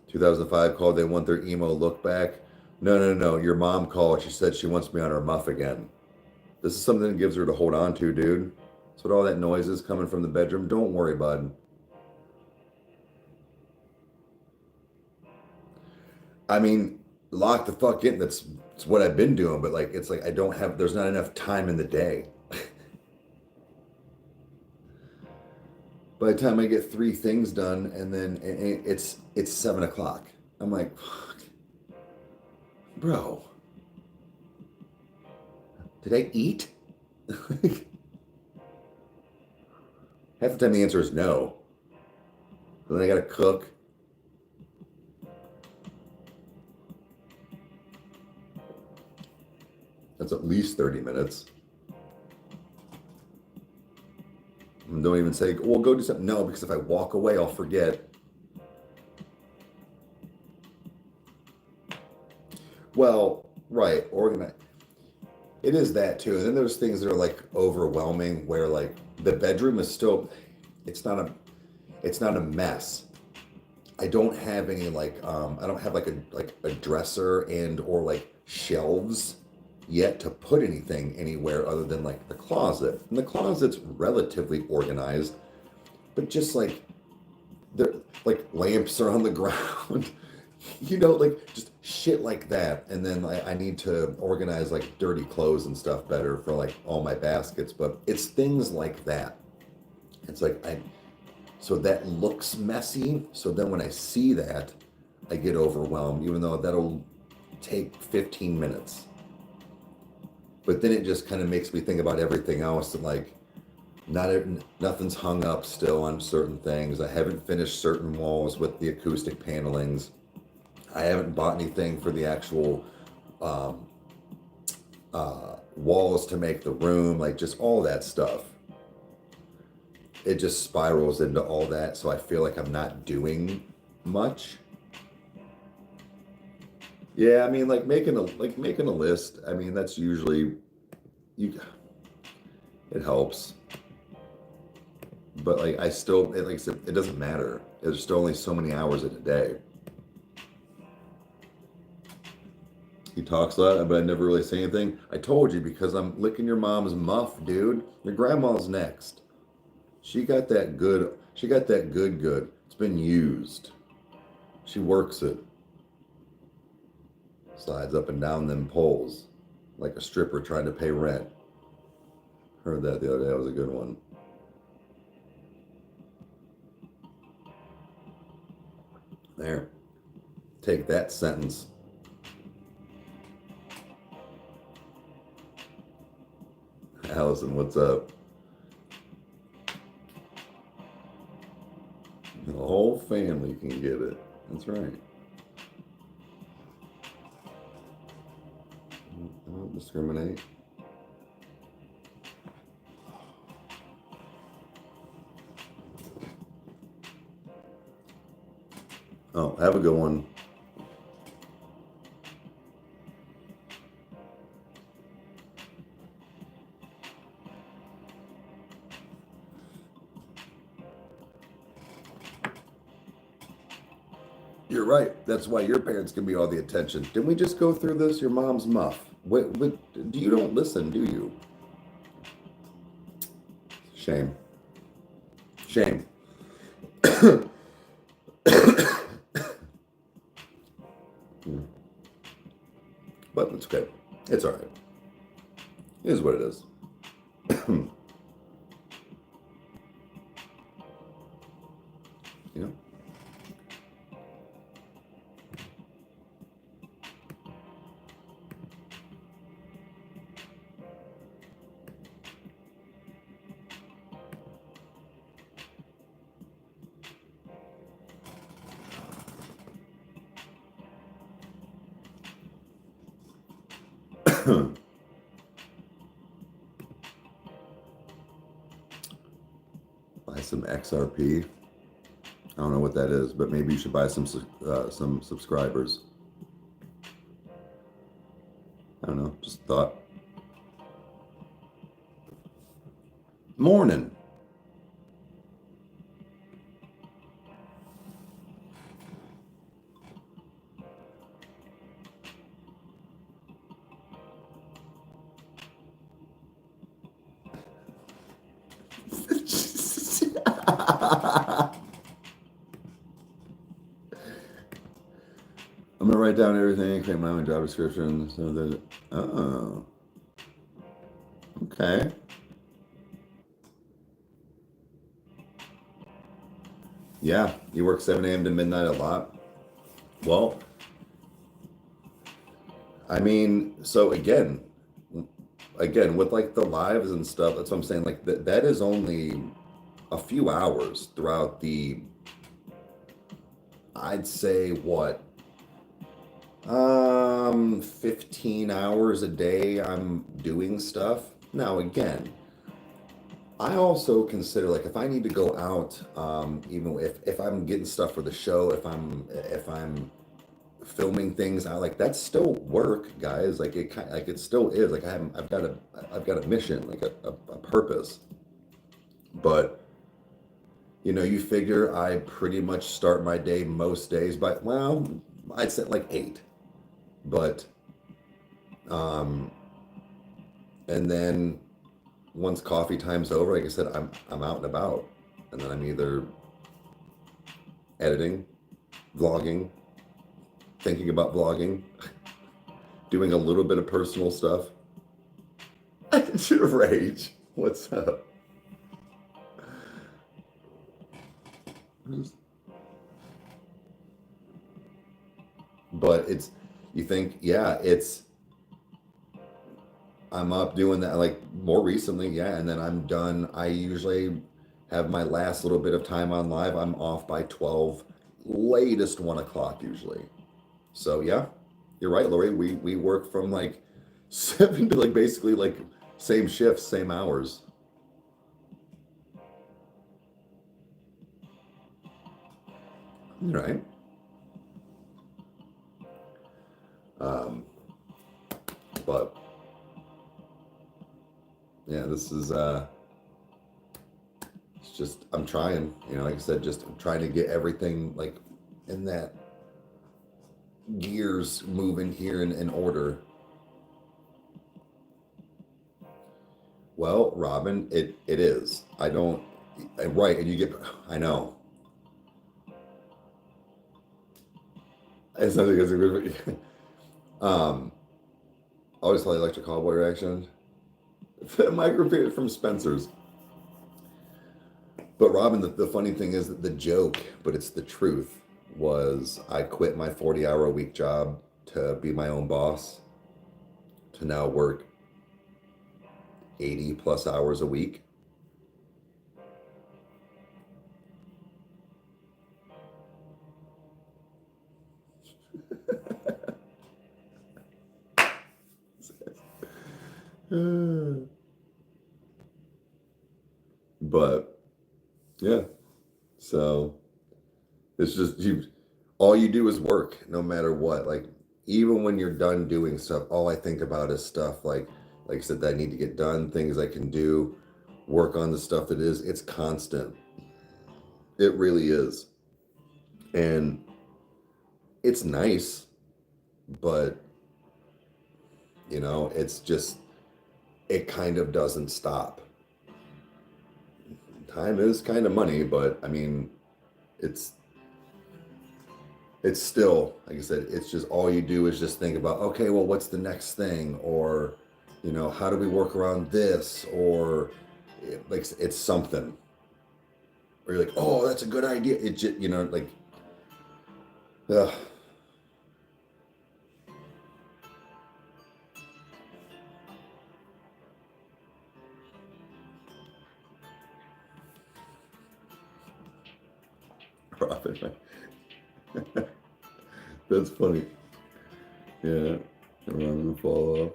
2005 called. They want their emo look back. No, no, no. Your mom called. She said she wants me on her muff again. This is something that gives her to hold on to, dude. That's what all that noise is coming from the bedroom. Don't worry, bud. I mean, lock the fuck in. That's what I've been doing, but like it's like I don't have there's not enough time in the day. By the time I get three things done and then it's 7 o'clock. I'm like, fuck, bro, did I eat? Half the time the answer is no. But then I gotta cook. That's at least 30 minutes. And don't even say, well, go do something. No, because if I walk away, I'll forget. Well, right, organize. It is that too. And then there's things that are like overwhelming where like the bedroom is still it's not a mess. I don't have any like I don't have like a dresser and or like shelves yet to put anything anywhere other than like the closet. And the closet's relatively organized, but just like there like lamps are on the ground. Like just shit like that. And then I need to organize like dirty clothes and stuff better for like all my baskets. But it's things like that. It's like so that looks messy. So then when I see that, I get overwhelmed, even though that'll take 15 minutes. But then it just kind of makes me think about everything else and like nothing's hung up still on certain things. I haven't finished certain walls with the acoustic panelings. I haven't bought anything for the actual um, walls to make the room, like just all that stuff. It just spirals into all that, so I feel like I'm not doing much. Yeah, I mean, like making a list. I mean, that's usually you. It helps, but like I still, like I said, it doesn't matter. There's still only so many hours in a day. He talks a lot, but I never really say anything. I told you because I'm licking your mom's muff, dude. Your grandma's next. She got that good. She got that good. It's been used. She works it. Slides up and down them poles like a stripper trying to pay rent. Heard that the other day. That was a good one. There. Take that sentence. Allison, what's up? The whole family can get it. That's right. I don't discriminate. Oh, have a good one. You're right. That's why your parents can be all the attention. Didn't we just go through this? Your mom's muff. What, you don't listen, do you? Shame. Shame. But it's okay. It's all right. It is what it is. You know? Buy some XRP. I don't know what that is, but maybe you should buy some subscribers. I don't know, just thought. Morning. I'm gonna write down everything, create my own job description so that. Oh, okay. Yeah, you work 7 a.m. to midnight a lot. Well, I mean, so again, with like the lives and stuff, that's what I'm saying. Like that is only a few hours throughout the. I'd say what 15 hours a day I'm doing stuff. Now again, I also consider like if I need to go out, even if I'm getting stuff for the show, if I'm filming things, I like that's still work, guys. Like it still is. Like I've got a mission, like a purpose. But you figure I pretty much start my day most days by, well, I'd say like 8. But um and then once coffee time's over, like I said, I'm out and about. And then I'm either editing, vlogging, thinking about vlogging, doing a little bit of personal stuff. Rage. What's up? But you think, yeah, I'm up doing that like more recently, yeah, and then I'm done. I usually have my last little bit of time on live. I'm off by 12, latest 1 o'clock usually. So yeah, you're right, Lori. We work from like 7 to like basically like same shifts, same hours. Right. But yeah, this is it's just I'm trying, like I said, just I'm trying to get everything like in that gears moving here in order. Well, Robin, it is. I don't right, and you get I know. It's something that's a good always like electric cowboy reaction. Microphone from Spencer's. But Robin, the funny thing is that the joke, but it's the truth, was I quit my 40-hour-a-week job to be my own boss, to now work 80 plus hours a week. But yeah, so it's just all you do is work no matter what. Like even when you're done doing stuff, all I think about is stuff like I said that I need to get done, things I can do, work on the stuff that is. It's constant. It really is. And it's nice, but it's just it kind of doesn't stop. Time is kind of money, but I mean, it's still, like I said, it's just all you do is just think about, okay, well, what's the next thing? Or, how do we work around this? Or like it's something. Or you're like, oh, that's a good idea. It just, like, ugh. Profit, right? That's funny. Yeah, around the fall off.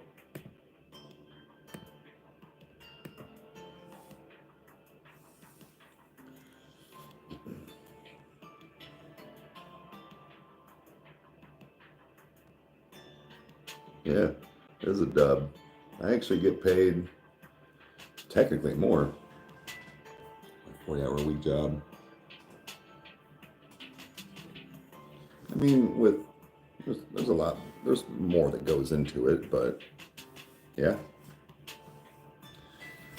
Yeah, it is a dub. I actually get paid technically more. 40-hour week job. I mean, there's a lot, there's more that goes into it, but yeah.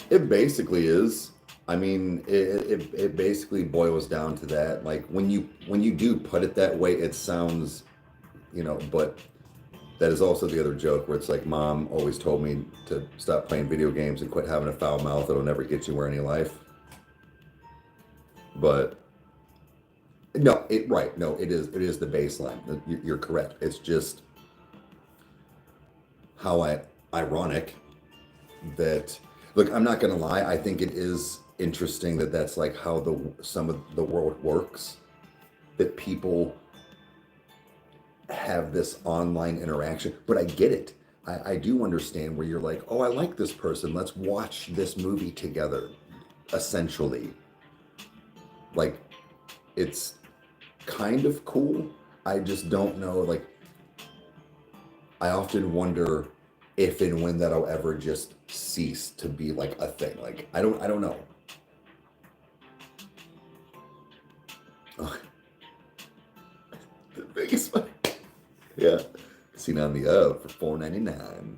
It basically is. I mean, it basically boils down to that. Like when you do put it that way, it sounds, but that is also the other joke where it's like, Mom always told me to stop playing video games and quit having a foul mouth. It'll never get you where in life. But no, no, it is the baseline. You're correct. It's just how ironic that, look, I'm not gonna lie, I think it is interesting that that's like how some of the world works, that people have this online interaction. But I get it. I do understand where you're like, oh, I like this person, let's watch this movie together, essentially. Like, it's kind of cool. I just don't know, like, I often wonder if and when that'll ever just cease to be like a thing. Like, I don't know. Oh, the biggest one. Yeah. Seen on the for $4.99.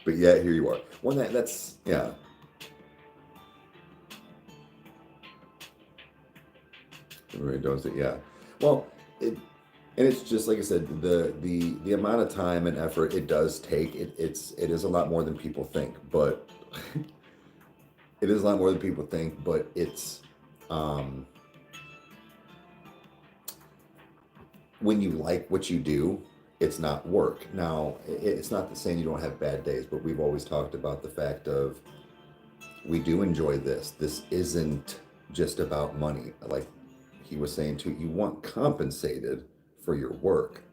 But yeah, here you are. One that's yeah. Everybody does it, yeah. Well, and it's just like I said, the amount of time and effort it does take, it is a lot more than people think, but it is a lot more than people think, but it's when you like what you do, it's not work. Now, it's not saying you don't have bad days, but we've always talked about the fact of we do enjoy this. This isn't just about money. Like he was saying too, you want compensated for your work,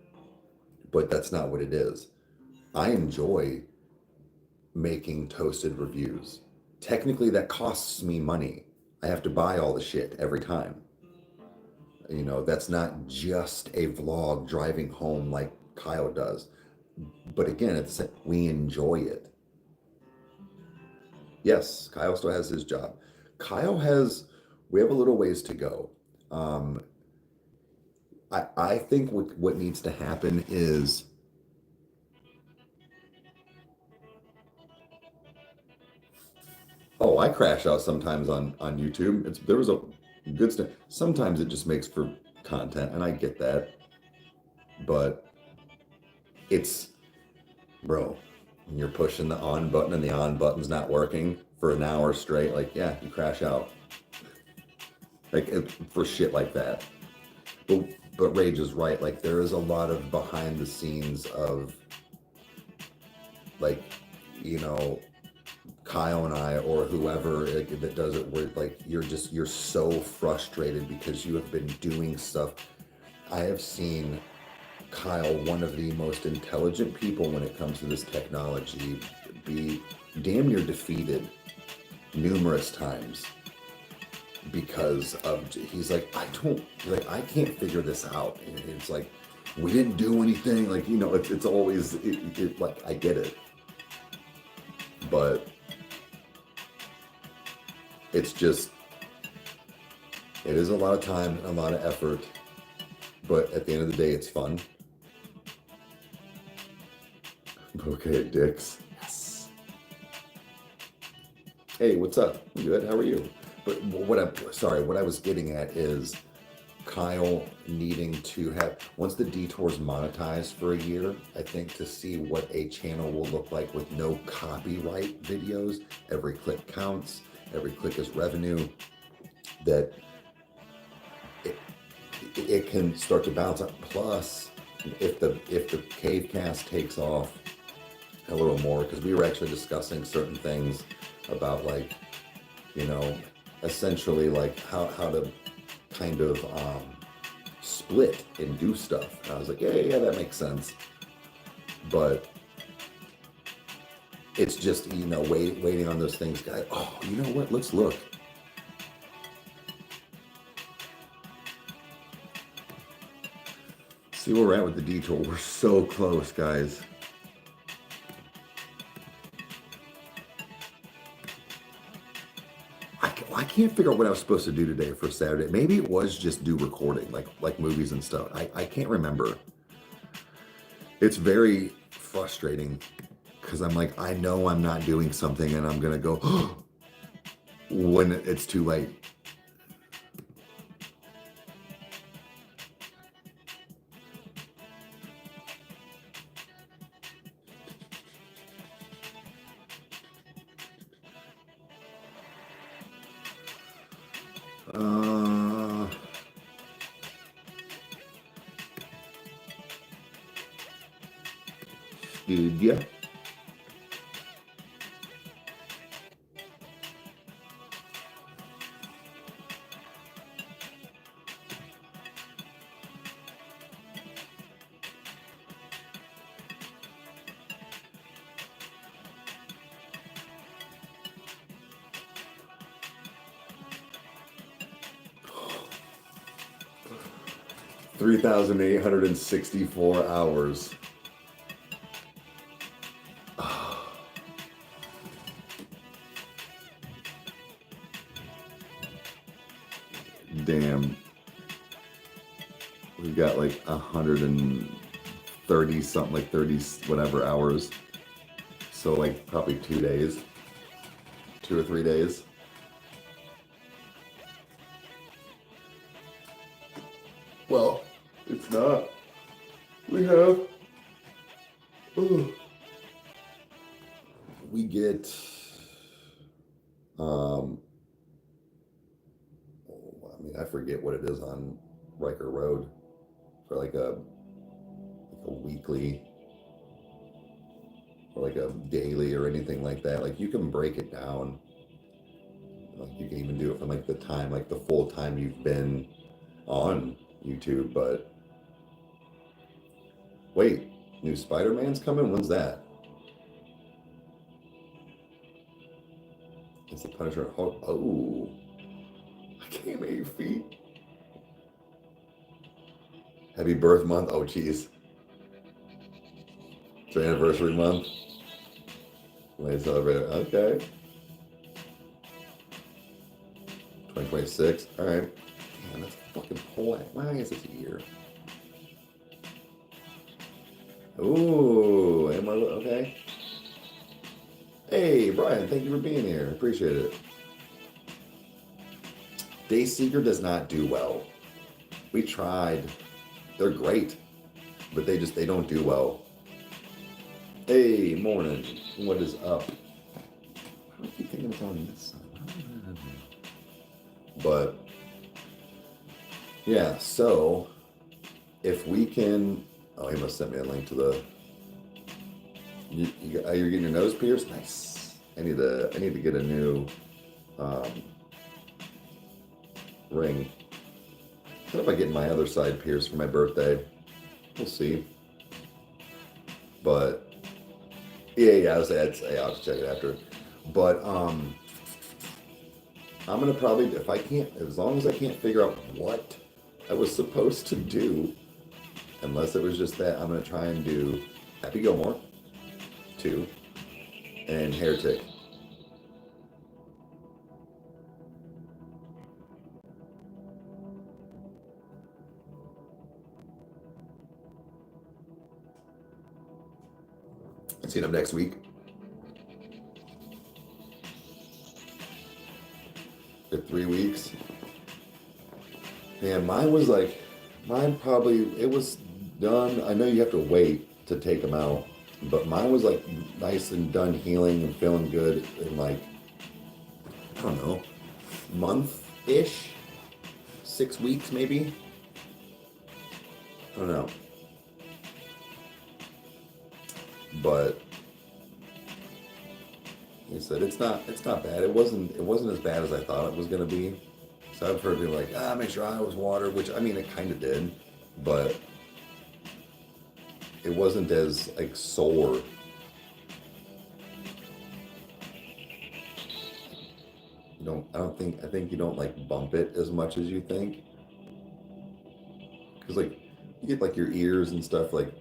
but that's not what it is. I enjoy making toasted reviews. Technically, that costs me money. I have to buy all the shit every time. That's not just a vlog driving home like Kyle does. But again, we enjoy it. Yes, Kyle still has his job. We have a little ways to go. I think what needs to happen is I crash out sometimes on YouTube. There was a good stuff. Sometimes it just makes for content, and I get that. But it's, bro, when you're pushing the on button and the on button's not working for an hour straight, like, yeah, you crash out. Like, for shit like that. But Rage is right. Like, there is a lot of behind the scenes of, like, Kyle and I or whoever that does it, where like you're so frustrated because you have been doing stuff. I have seen Kyle, one of the most intelligent people when it comes to this technology, be damn near defeated numerous times because of, he's like, I can't figure this out. And it's like, we didn't do anything. Like, it's always like, I get it, but it's just, it is a lot of time, a lot of effort, but at the end of the day, it's fun. Okay, dicks. Yes. Hey, what's up? Good. How are you? But what I was getting at is Kyle needing to have, once the detour's monetized for a year, I think, to see what a channel will look like with no copyright videos. Every click counts. Every click is revenue. That it can start to balance out. Plus, if the cave cast takes off a little more, because we were actually discussing certain things about, like, essentially like how to kind of split and do stuff. And I was like, yeah, that makes sense. But it's just, waiting on those things, guys. Oh, you know what? Let's look. See where we're at with the detour. We're so close, guys. I can't figure out what I was supposed to do today for Saturday. Maybe it was just do recording, like movies and stuff. I can't remember. It's very frustrating because I'm like, I know I'm not doing something and I'm gonna go when it's too late. Studio. $3,864 hours. Damn. We've got like 130 something, like 30 whatever hours. So like probably 2 days, 2 or 3 days. Well, it's not. We have, we get, I mean, I forget what it is on Rykerroad for like a weekly or like a daily or anything like that. Like you can break it down. Like you can even do it from like the time, like the full time you've been on YouTube. But wait, new Spider-Man's coming? When's that? It's the Punisher. Oh, I came 8 feet. Happy birth month. Oh, geez. It's your anniversary month. Way to celebrate it. Okay. 2026. All right. Man, that's fucking whole. Why is it a year? Ooh, am I okay? Hey, Brian, thank you for being here. Appreciate it. Dayseeker does not do well. We tried. They're great, but they don't do well. Hey, morning. What is up? I don't keep thinking it's on this side. But yeah, so if we can, oh, he must send me a link to the. You're getting your nose pierced? Nice. I need to get a new ring. What if I get my other side pierced for my birthday? We'll see. But yeah, I'll have to check it after. But I'm gonna probably, if I can't, as long as I can't figure out what I was supposed to do, unless it was just that, I'm gonna try and do Happy Gilmore 2 and Heretic. See them next week. For 3 weeks. And mine was like, it was done. I know you have to wait to take them out, but mine was like nice and done healing and feeling good in like, I don't know, month-ish, 6 weeks maybe. I don't know. But he said it's not bad. It wasn't as bad as I thought it was gonna be. So I've heard people like, make sure I was water, which I mean it kind of did, but it wasn't as like sore. I think you don't like bump it as much as you think. Because like You get like your ears and stuff, like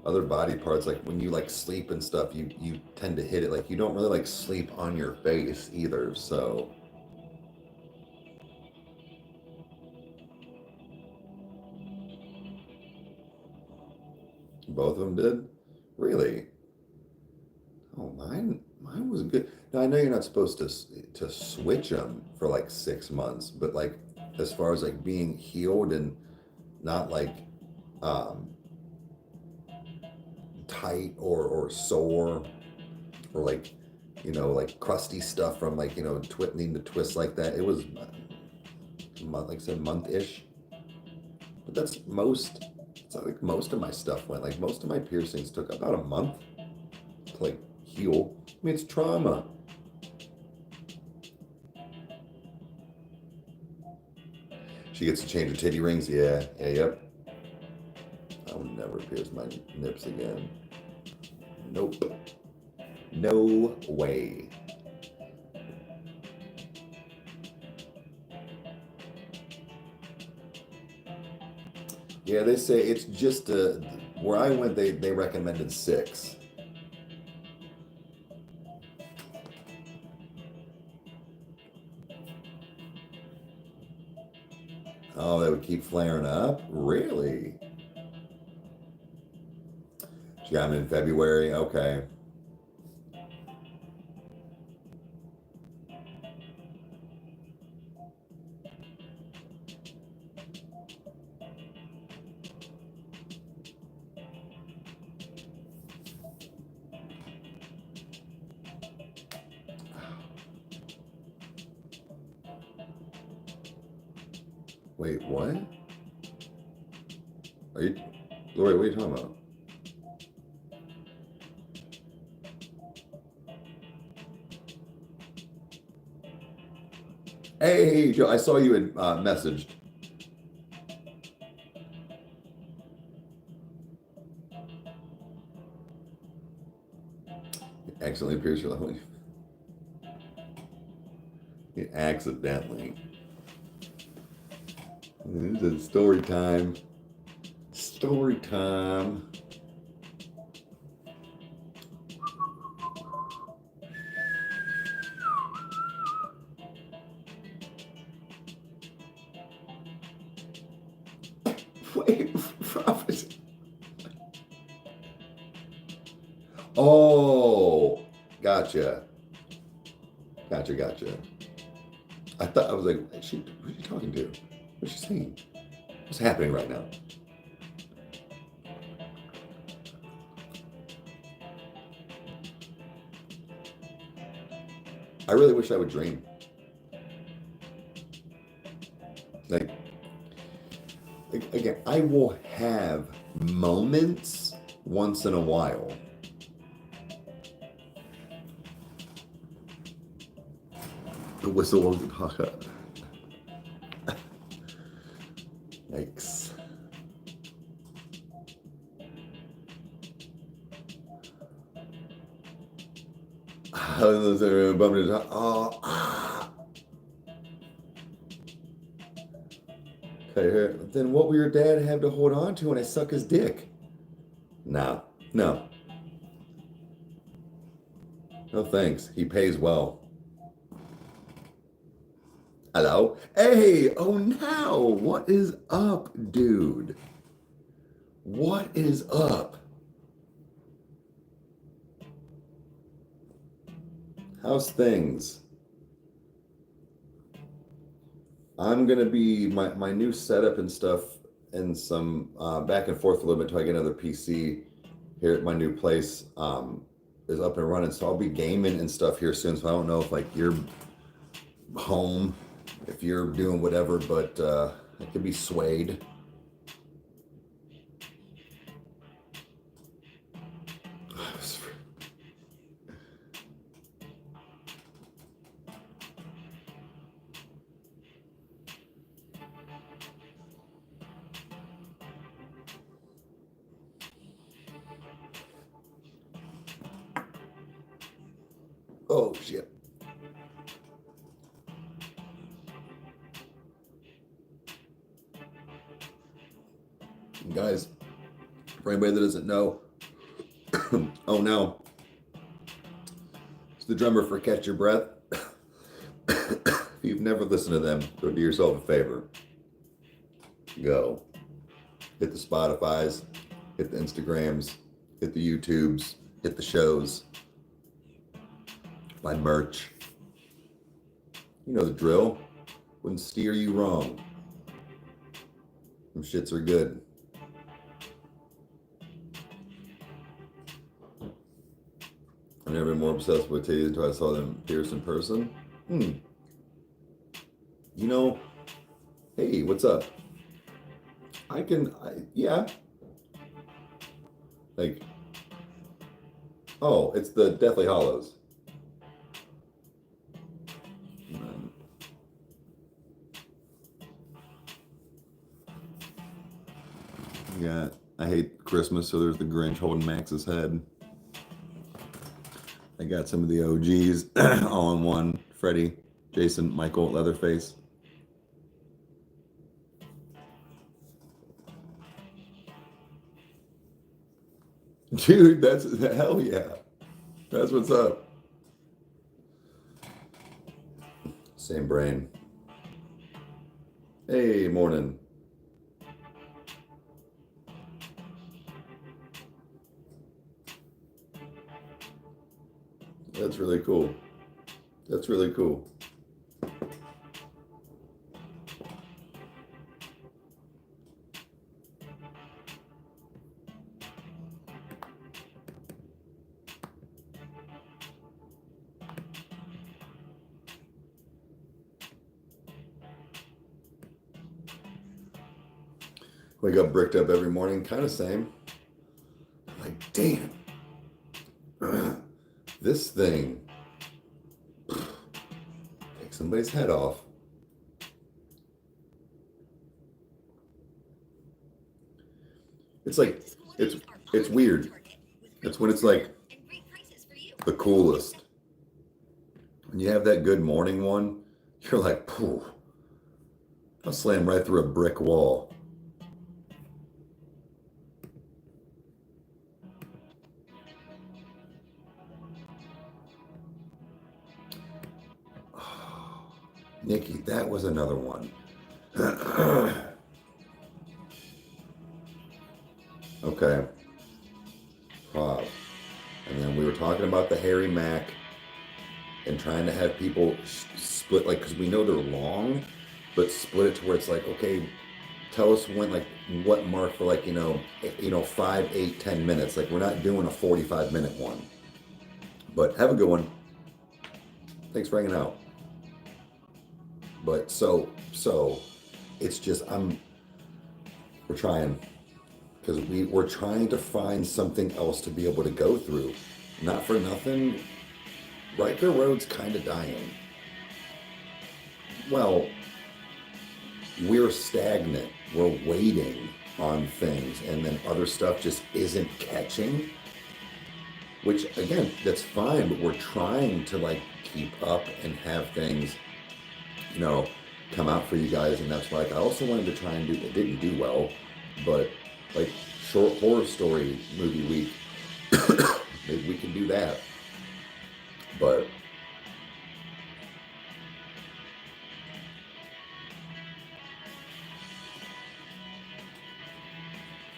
other body parts, like when you like sleep and stuff, you tend to hit it. Like you don't really like sleep on your face either. So both of them did? Really? Oh, mine was good. Now I know you're not supposed to switch them for like 6 months, but like as far as like being healed and not like um tight or sore or like like crusty stuff from like needing to twist like that. It was month, like I said, month-ish. But that's most. It's not like most of my stuff went. Like most of my piercings took about a month to like heal. I mean, it's trauma. She gets to change her titty rings. Yeah, yeah, yep. I'll never pierce my nips again. Nope. No way. Yeah, they say it's just where I went. They recommended 6. Oh, they would keep flaring up? Really? She got them in February. Okay. Wait, what? Are you, Lori, what are you talking about? Hey, Joe, I saw you had messaged. Accidentally pierced your left. Accidentally. This is story time. Story time. Wait, prophet. Oh, gotcha. Gotcha. I thought I was like, who's she talking to? What's she saying? What's happening right now? I really wish I would dream. Like again, I will have moments once in a while. The whistle of the talker. Yikes. Oh, ah. Okay, then what will your dad have to hold on to when I suck his dick? No. No thanks. He pays well. Hello? Hey, oh now, what is up, dude? What is up? How's things? I'm gonna be my new setup and stuff and some back and forth a little bit until I get another PC here at my new place is up and running. So I'll be gaming and stuff here soon. So I don't know if like you're home, if you're doing whatever, but it could be swayed. Oh shit. Guys, For anybody that doesn't know, oh no, it's the drummer for Catch Your Breath. If you've never listened to them, go do yourself a favor. Go. Hit the Spotifys, hit the Instagrams, hit the YouTubes, hit the shows, buy merch. You know the drill. Wouldn't steer you wrong. Them shits are good. I've never been more obsessed with titties until I saw them pierced in person. You know, hey, what's up? Yeah. Like, oh, it's the Deathly Hollows. Yeah, I hate Christmas, so there's the Grinch holding Max's head. I got some of the OGs all in one. Freddy, Jason, Michael, Leatherface. Dude, that's hell yeah. That's what's up. Same brain. Hey, morning. That's really cool. That's really cool. Wake up bricked up every morning, kind of same. Like, damn. This thing. Take somebody's head off. It's like, it's weird. It's when it's like the coolest. When you have that good morning one, you're like, pooh. I'll slam right through a brick wall. Nikki, that was another one. Okay. And then we were talking about the Harry Mack and trying to have people split, like, because we know they're long, but split it to where it's like, okay, tell us when, like, what mark for, like, 5, 8, 10 minutes. Like, we're not doing a 45-minute one. But have a good one. Thanks for hanging out. But so it's just we're trying, because we're trying to find something else to be able to go through. Not for nothing, Rykerroad's kind of dying. Well, we're stagnant. We're waiting on things, and then other stuff just isn't catching. Which, again, that's fine, but we're trying to, like, keep up and have things, come out for you guys. And that's why, like, I also wanted to try and do, it didn't do well, but, like, short horror story movie week, maybe we can do that. But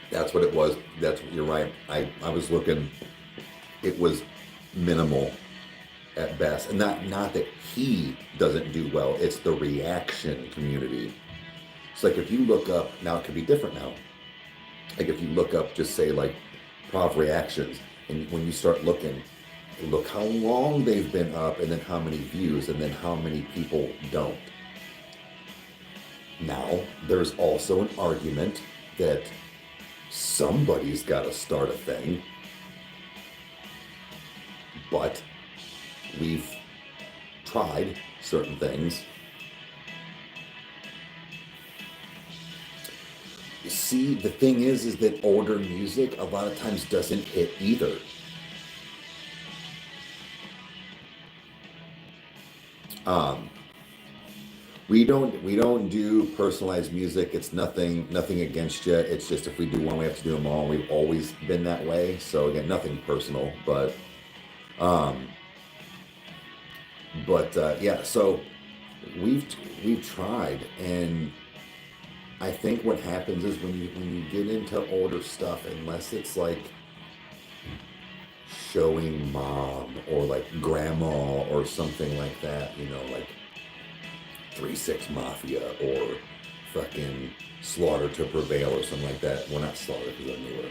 that's what it was. You're right. I was looking, it was minimal at best. And not that he doesn't do well, it's the reaction community. It's like, if you look up, now it could be different now. Like, if you look up, just say, like, Prov reactions, and when you start looking, look how long they've been up, and then how many views, and then how many people don't. Now, there's also an argument that somebody's got to start a thing, but we've tried certain things. See, the thing is that older music a lot of times doesn't hit either. We don't do personalized music. It's nothing against you. It's just if we do one, we have to do them all. We've always been that way. So again, nothing personal, um, yeah. So we've tried, and I think what happens is when you get into older stuff, unless it's like showing mom or like grandma or something like that, you know, like 3-6 Mafia or fucking Slaughter to Prevail or something like that. Well, not Slaughter because they're newer,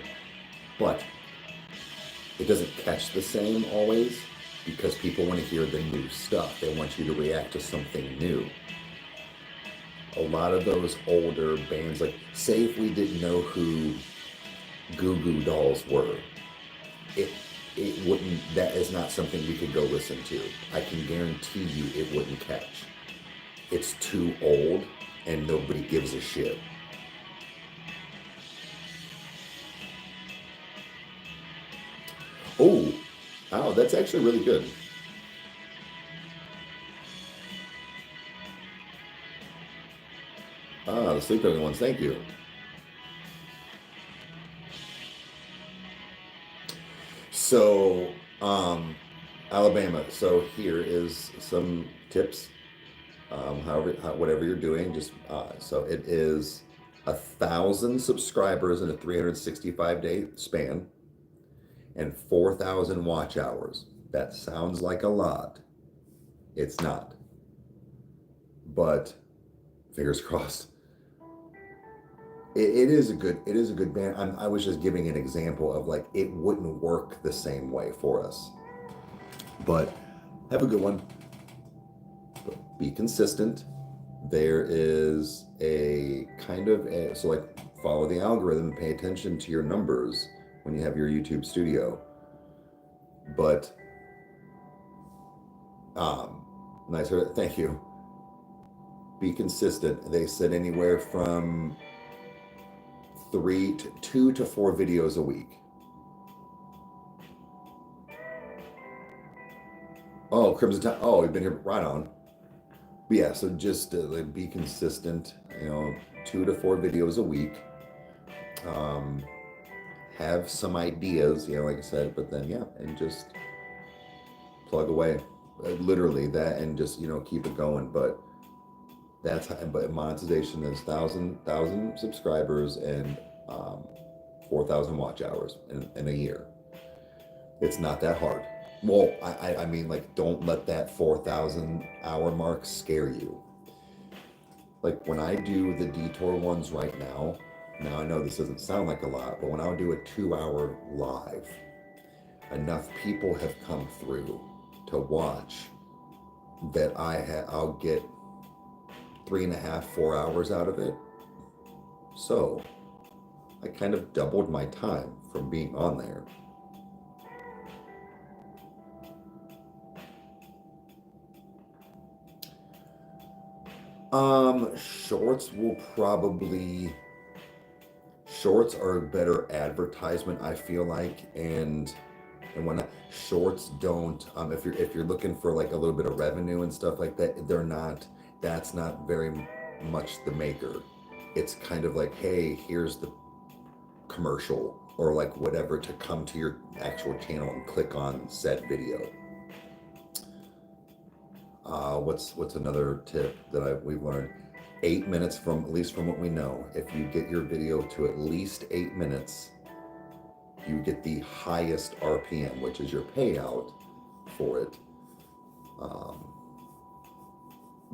but it doesn't catch the same always because people want to hear the new stuff. They want you to react to something new. A lot of those older bands, like say if we didn't know who Goo Goo Dolls were, it wouldn't, that is not something we could go listen to. I can guarantee you it wouldn't catch. It's too old and nobody gives a shit. Oh, wow, that's actually really good. Ah, the sleep ones, thank you. So, Alabama. So here is some tips. Whatever you're doing, just so it is 1,000 subscribers in a 365-day span and 4,000 watch hours. That sounds like a lot. It's not, but fingers crossed. It is a good band. I was just giving an example of like it wouldn't work the same way for us. But have a good one. Be consistent. There is a kind of so like follow the algorithm and pay attention to your numbers when you have your YouTube studio. But nice, thank you. Be consistent. They said anywhere from 2 to 4 videos a week. Oh, Crimson Time. Oh, we've been here right on. But yeah, so just like, be consistent. You know, 2 to 4 videos a week. Have some ideas, you know, like I said, but then yeah, and just plug away. Literally that, and just keep it going. But that's how, but monetization is 1,000 subscribers and 4,000 watch hours in a year. It's not that hard. Well, I mean, like, don't let that 4,000 hour mark scare you. Like when I do the detour ones right now I know this doesn't sound like a lot, but when I do a 2-hour live, enough people have come through to watch that I'll get 3.5, 4 hours out of it. So I kind of doubled my time from being on there. Shorts are a better advertisement, I feel like, and when shorts don't, if you're looking for like a little bit of revenue and stuff like that, that's not very much the maker. It's kind of like, hey, here's the commercial or like whatever to come to your actual channel and click on said video. What's another tip that we've learned? 8 minutes, from at least from what we know. If you get your video to at least 8 minutes, you get the highest RPM, which is your payout for it.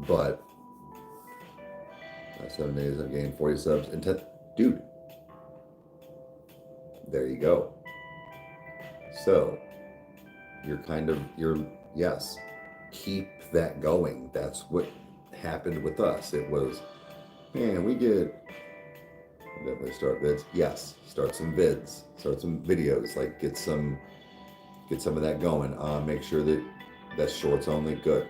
But 7 days I've gained 40 subs and 10. Dude, there you go. So yes, keep that going. That's what happened with us. It was, man, we definitely start vids. Yes, start some vids, start some videos, like get some of that going. Make sure that's shorts only. Good.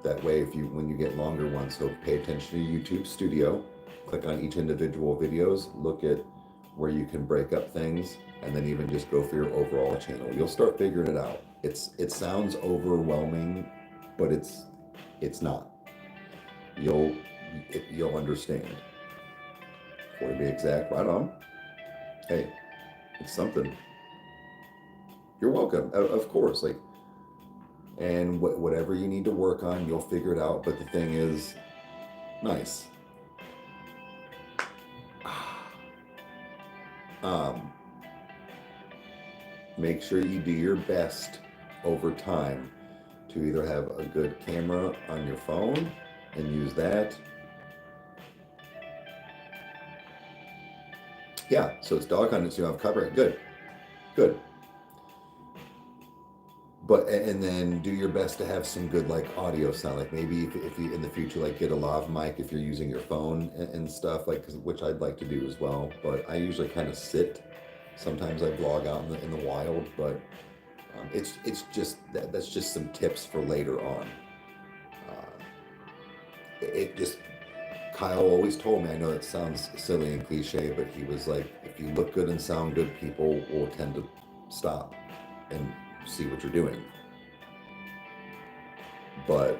That way, when you get longer ones, so pay attention to YouTube Studio, click on each individual videos, look at where you can break up things, and then even just go for your overall channel. You'll start figuring it out. It sounds overwhelming, but it's not. you'll you'll understand. 40 to be exact. Right on. Hey, it's something. You're welcome. Of course. Like, and whatever you need to work on, you'll figure it out. But the thing is, nice. Um, make sure you do your best over time to either have a good camera on your phone and use that. Yeah, so it's dog hunting, so you don't have copyright. Good, good. But and then do your best to have some good like audio sound. Like maybe if you in the future like get a lav mic if you're using your phone and stuff like which I'd like to do as well. But I usually kind of sit. Sometimes I vlog out in the wild, but it's just that's just some tips for later on. It just Kyle always told me. I know it sounds silly and cliche, but he was like, if you look good and sound good, people will tend to stop and see what you're doing. But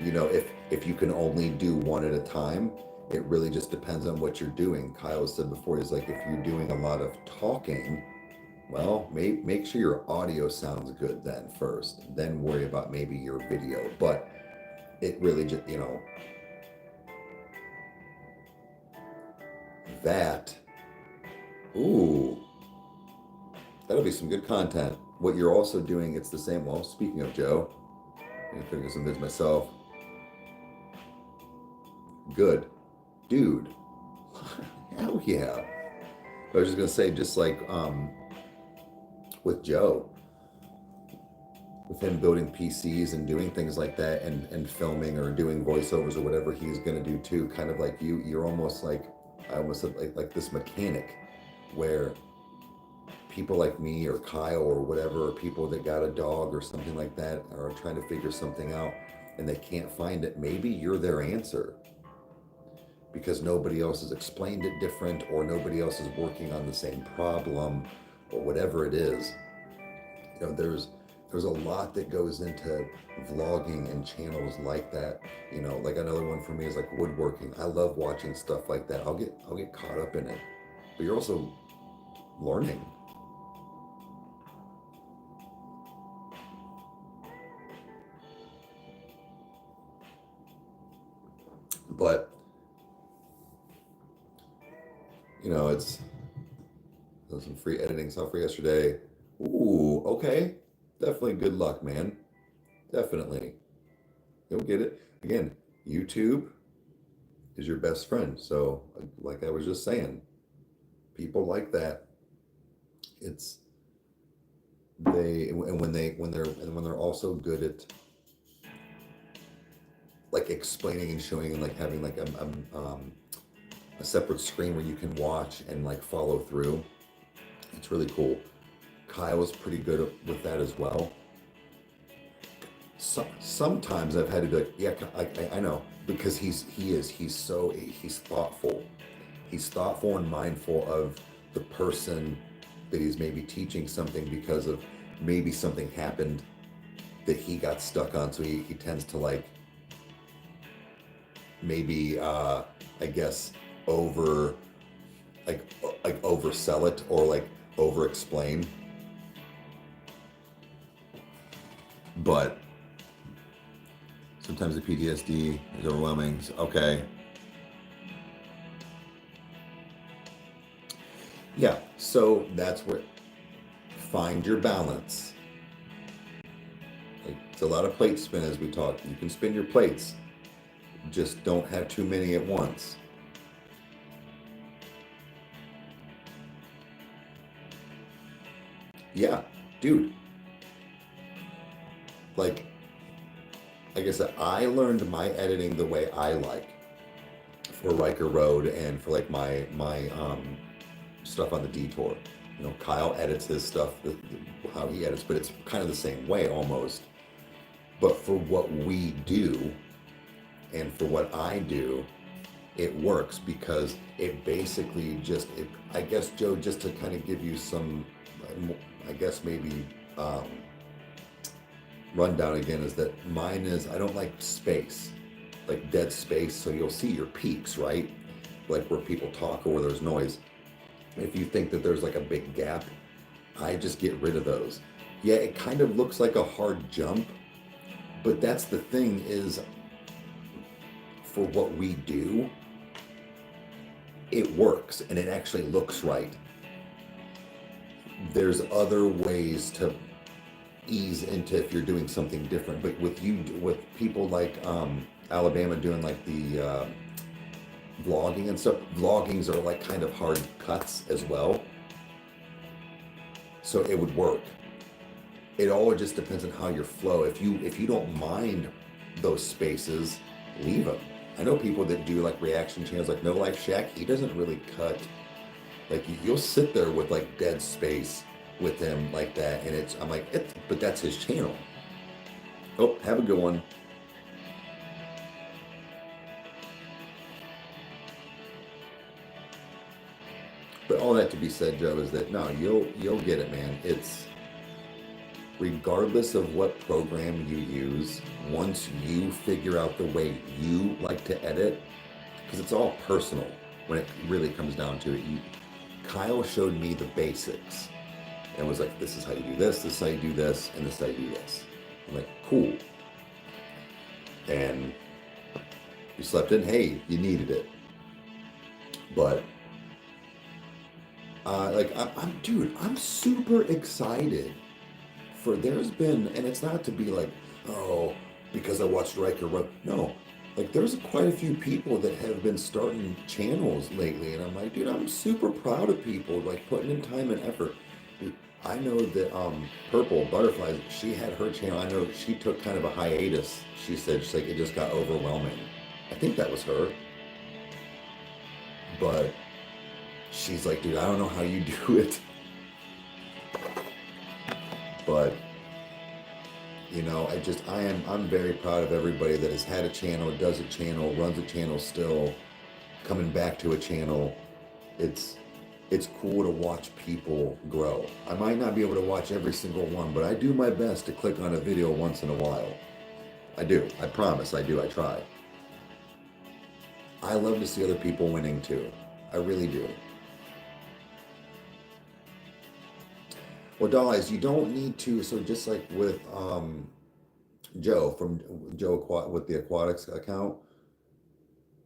you know, if you can only do one at a time, it really just depends on what you're doing. Kyle said before, he's like, if you're doing a lot of talking, well, make sure your audio sounds good then first, then worry about maybe your video. But it really just, you know, that, ooh, that'll be some good content. What you're also doing, it's the same. Well, speaking of Joe, I'm gonna figure some vids myself. Good, dude. Hell yeah. I was just gonna say, just like with Joe, with him building PCs and doing things like that, and filming or doing voiceovers or whatever he's gonna do too. Kind of like you're almost like I almost said like this mechanic, where people like me or Kyle or whatever, or people that got a dog or something like that are trying to figure something out and they can't find it. Maybe you're their answer because nobody else has explained it different, or nobody else is working on the same problem, or whatever it is. You know, there's a lot that goes into vlogging and channels like that. You know, like another one for me is like woodworking. I love watching stuff like that. I'll get caught up in it, but you're also learning. But you know, it's there's some free editing software yesterday. Ooh, okay. Definitely good luck, man. Definitely. You'll get it. Again, YouTube is your best friend. So, like I was just saying, people like that. It's they and when they're also good at like explaining and showing and like having like a separate screen where you can watch and like follow through. It's really cool. Kyle's pretty good with that as well. So, sometimes I've had to be like, yeah, I know, because he's thoughtful. He's thoughtful and mindful of the person that he's maybe teaching something, because of maybe something happened that he got stuck on. So he tends to like maybe I guess oversell it, or like over explain. But sometimes the PTSD is overwhelming. Okay. Yeah, so that's where find your balance. Like, it's a lot of plate spin as we talk. You can spin your plates, just don't have too many at once. Yeah, dude. Like I said, I learned my editing the way I like for Rykerroad and for like my stuff on the Detour. You know, Kyle edits his stuff how he edits, but it's kind of the same way almost. But for what we do and for what I do, it works because it basically just, I guess, Joe, just to kind of give you some, I guess maybe rundown again, is that mine is, I don't like space. like dead space, so you'll see your peaks, right? Like where people talk or where there's noise. If you think that there's like a big gap, I just get rid of those. Yeah, it kind of looks like a hard jump, but that's the thing is, for what we do, it works and it actually looks right. There's other ways to ease into if you're doing something different, but with people like Alabama doing like the vlogging and stuff, vloggings are like kind of hard cuts as well, so it would work. It all just depends on how you flow. If you don't mind those spaces, leave them. I know people that do like reaction channels, like No Life Shack. He doesn't really cut. Like you'll sit there with like dead space with him like that, and I'm like, but that's his channel. Oh, have a good one. But all that to be said, Joe, is that no, you'll get it, man. It's regardless of what program you use, once you figure out the way you like to edit, because it's all personal when it really comes down to it. Kyle showed me the basics and was like, this is how you do this is how you do this, and this is how you do this. I'm like, cool. And you slept in, hey, you needed it. But I'm super excited for, there's been, and it's not to be like, oh, because I watched Rykerroad. No, like there's quite a few people that have been starting channels lately, and I'm like, dude, I'm super proud of people like putting in time and effort. I know that Purple Butterflies, she had her channel. I know she took kind of a hiatus. She said she's like, it just got overwhelming. I think that was her. But she's like, dude, I don't know how you do it. But you know, I'm very proud of everybody that has had a channel, does a channel, runs a channel still, coming back to a channel. It's cool to watch people grow. I might not be able to watch every single one, but I do my best to click on a video once in a while. I do. I promise. I do. I try. I love to see other people winning too. I really do. Well, Dollies, you don't need to. So just like with Joe with the aquatics account,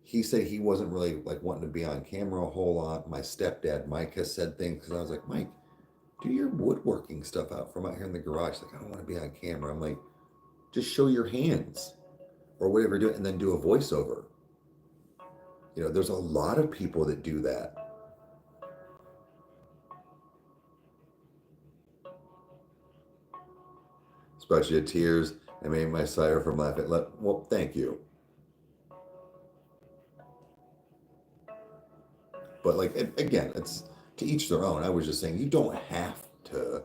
he said he wasn't really like wanting to be on camera a whole lot. My stepdad, Mike, has said things, because I was like, Mike, do your woodworking stuff out from out here in the garage. Like, I don't want to be on camera. I'm like, just show your hands or whatever you're doing, and then do a voiceover. You know, there's a lot of people that do that. Especially the tears. I made my sire from laughing. Well, thank you. But like, again, it's to each their own. I was just saying, you don't have to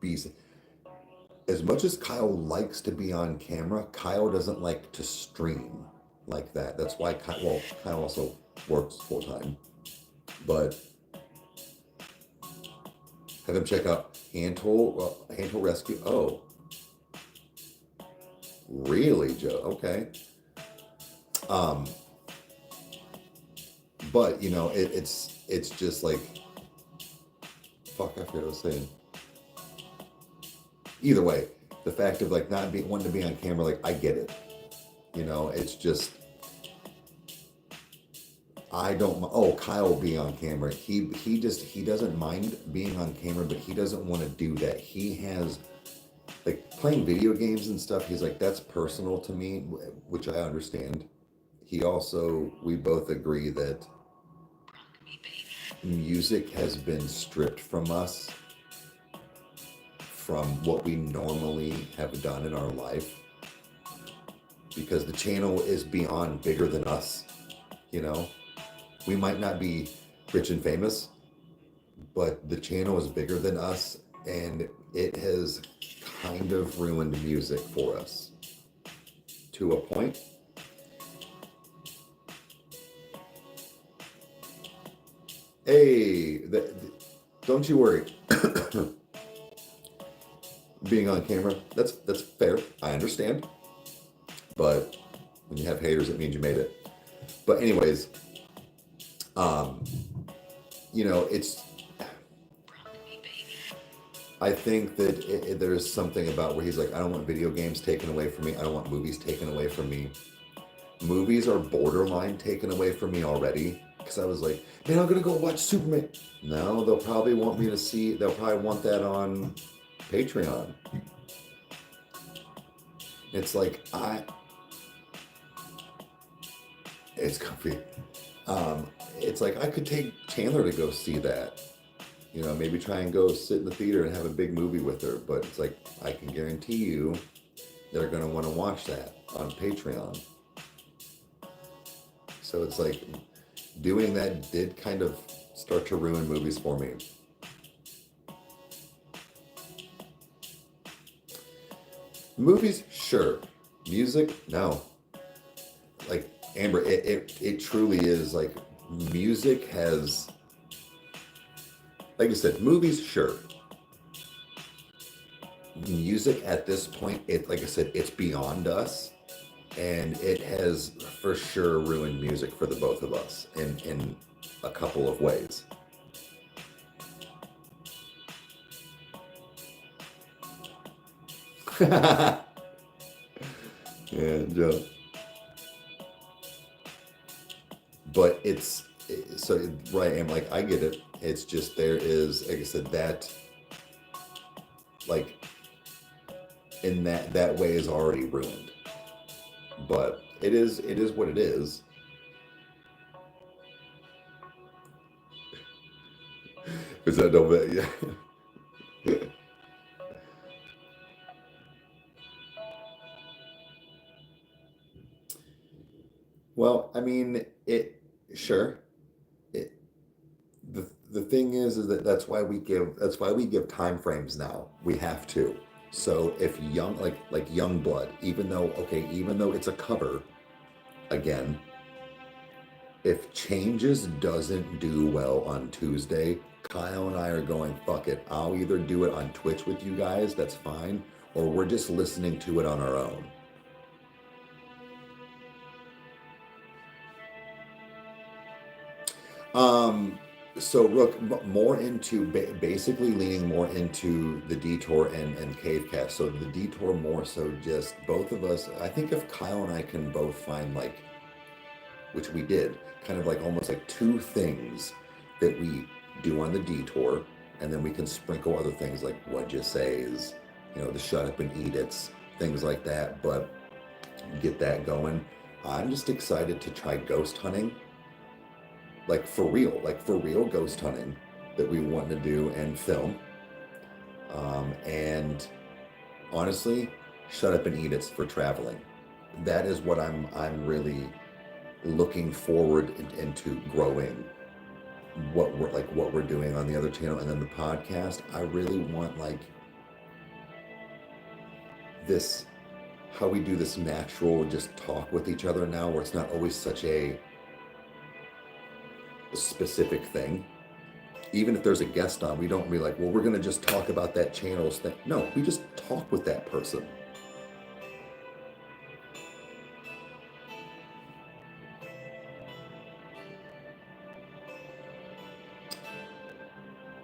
be, as much as Kyle likes to be on camera, Kyle doesn't like to stream like that. That's why Kyle also works full time. But have him check out Hand Tool Rescue. Oh, really, Joe? Okay. But you know, it's just like, fuck, I forget what I was saying. Either way, the fact of like not wanting to be on camera, like I get it. You know, it's just, I don't. Oh, Kyle will be on camera. He doesn't mind being on camera, but he doesn't want to do that. He has like playing video games and stuff. He's like, that's personal to me, which I understand. We both agree that music has been stripped from us from what we normally have done in our life, because the channel is beyond bigger than us. You know, we might not be rich and famous, but the channel is bigger than us, and it has kind of ruined music for us to a point. Hey, don't you worry. Being on camera, that's fair. I understand. But When you have haters, it means you made it. But anyways, you know, it's, I think that there's something about where he's like, I don't want video games taken away from me. I don't want movies taken away from me. Movies are borderline taken away from me already. Because I was like, man, I'm going to go watch Superman. No, they'll probably want me to see, they'll probably want that on Patreon. It's like, it's comfy. It's like, I could take Chandler to go see that. You know, maybe try and go sit in the theater and have a big movie with her. But it's like, I can guarantee you they're going to want to watch that on Patreon. So it's like, doing that did kind of start to ruin movies for me. Movies, sure. Music, no. Like, Amber, it truly is like, music has, like I said, movies, sure. Music at this point, like I said, it's beyond us. And it has for sure ruined music for the both of us in a couple of ways. Yeah, Joe. But so right, I'm like, I get it. It's just there is, like I said, that like in that way is already ruined. But it is what it is. Is that no bit? Yeah. Well, I mean, sure. It, the thing is that that's why we give time frames now. We have to. So if like young blood, even though it's a cover, again, if Changes doesn't do well on Tuesday, Kyle and I are going, fuck it. I'll either do it on Twitch with you guys, that's fine, or we're just listening to it on our own. So Rook, more into basically leaning more into the Detour and Cavecast. So the Detour more so just both of us. I think if Kyle and I can both find like, which we did, kind of like almost like two things that we do on the Detour, and then we can sprinkle other things like What'd You Say's, you know, the Shut Up and Eat It's, things like that. But get that going. I'm just excited to try ghost hunting. Like for real ghost hunting that we want to do and film. And honestly, Shut Up and Eat It's for traveling. That is what I'm really looking forward into growing. What we're doing on the other channel, and then the podcast. I really want like this, how we do this natural just talk with each other now, where it's not always such a specific thing. Even if there's a guest on, we don't be like, well, we're going to just talk about that channel's thing. No, we just talk with that person.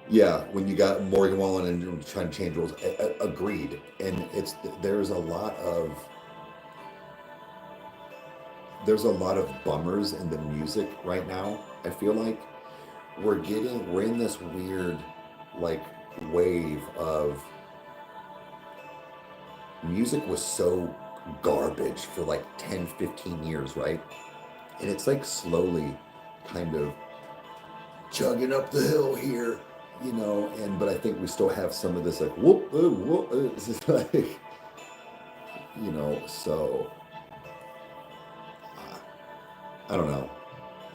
Yeah, when you got Morgan Wallen and you're trying to change rules, agreed. And there's a lot of bummers in the music right now. I feel like we're in this weird like wave of music was so garbage for like 10, 15 years, right? And it's like slowly kind of chugging up the hill here, you know, but I think we still have some of this like whoop, whoop, it's just like, you know, so I don't know.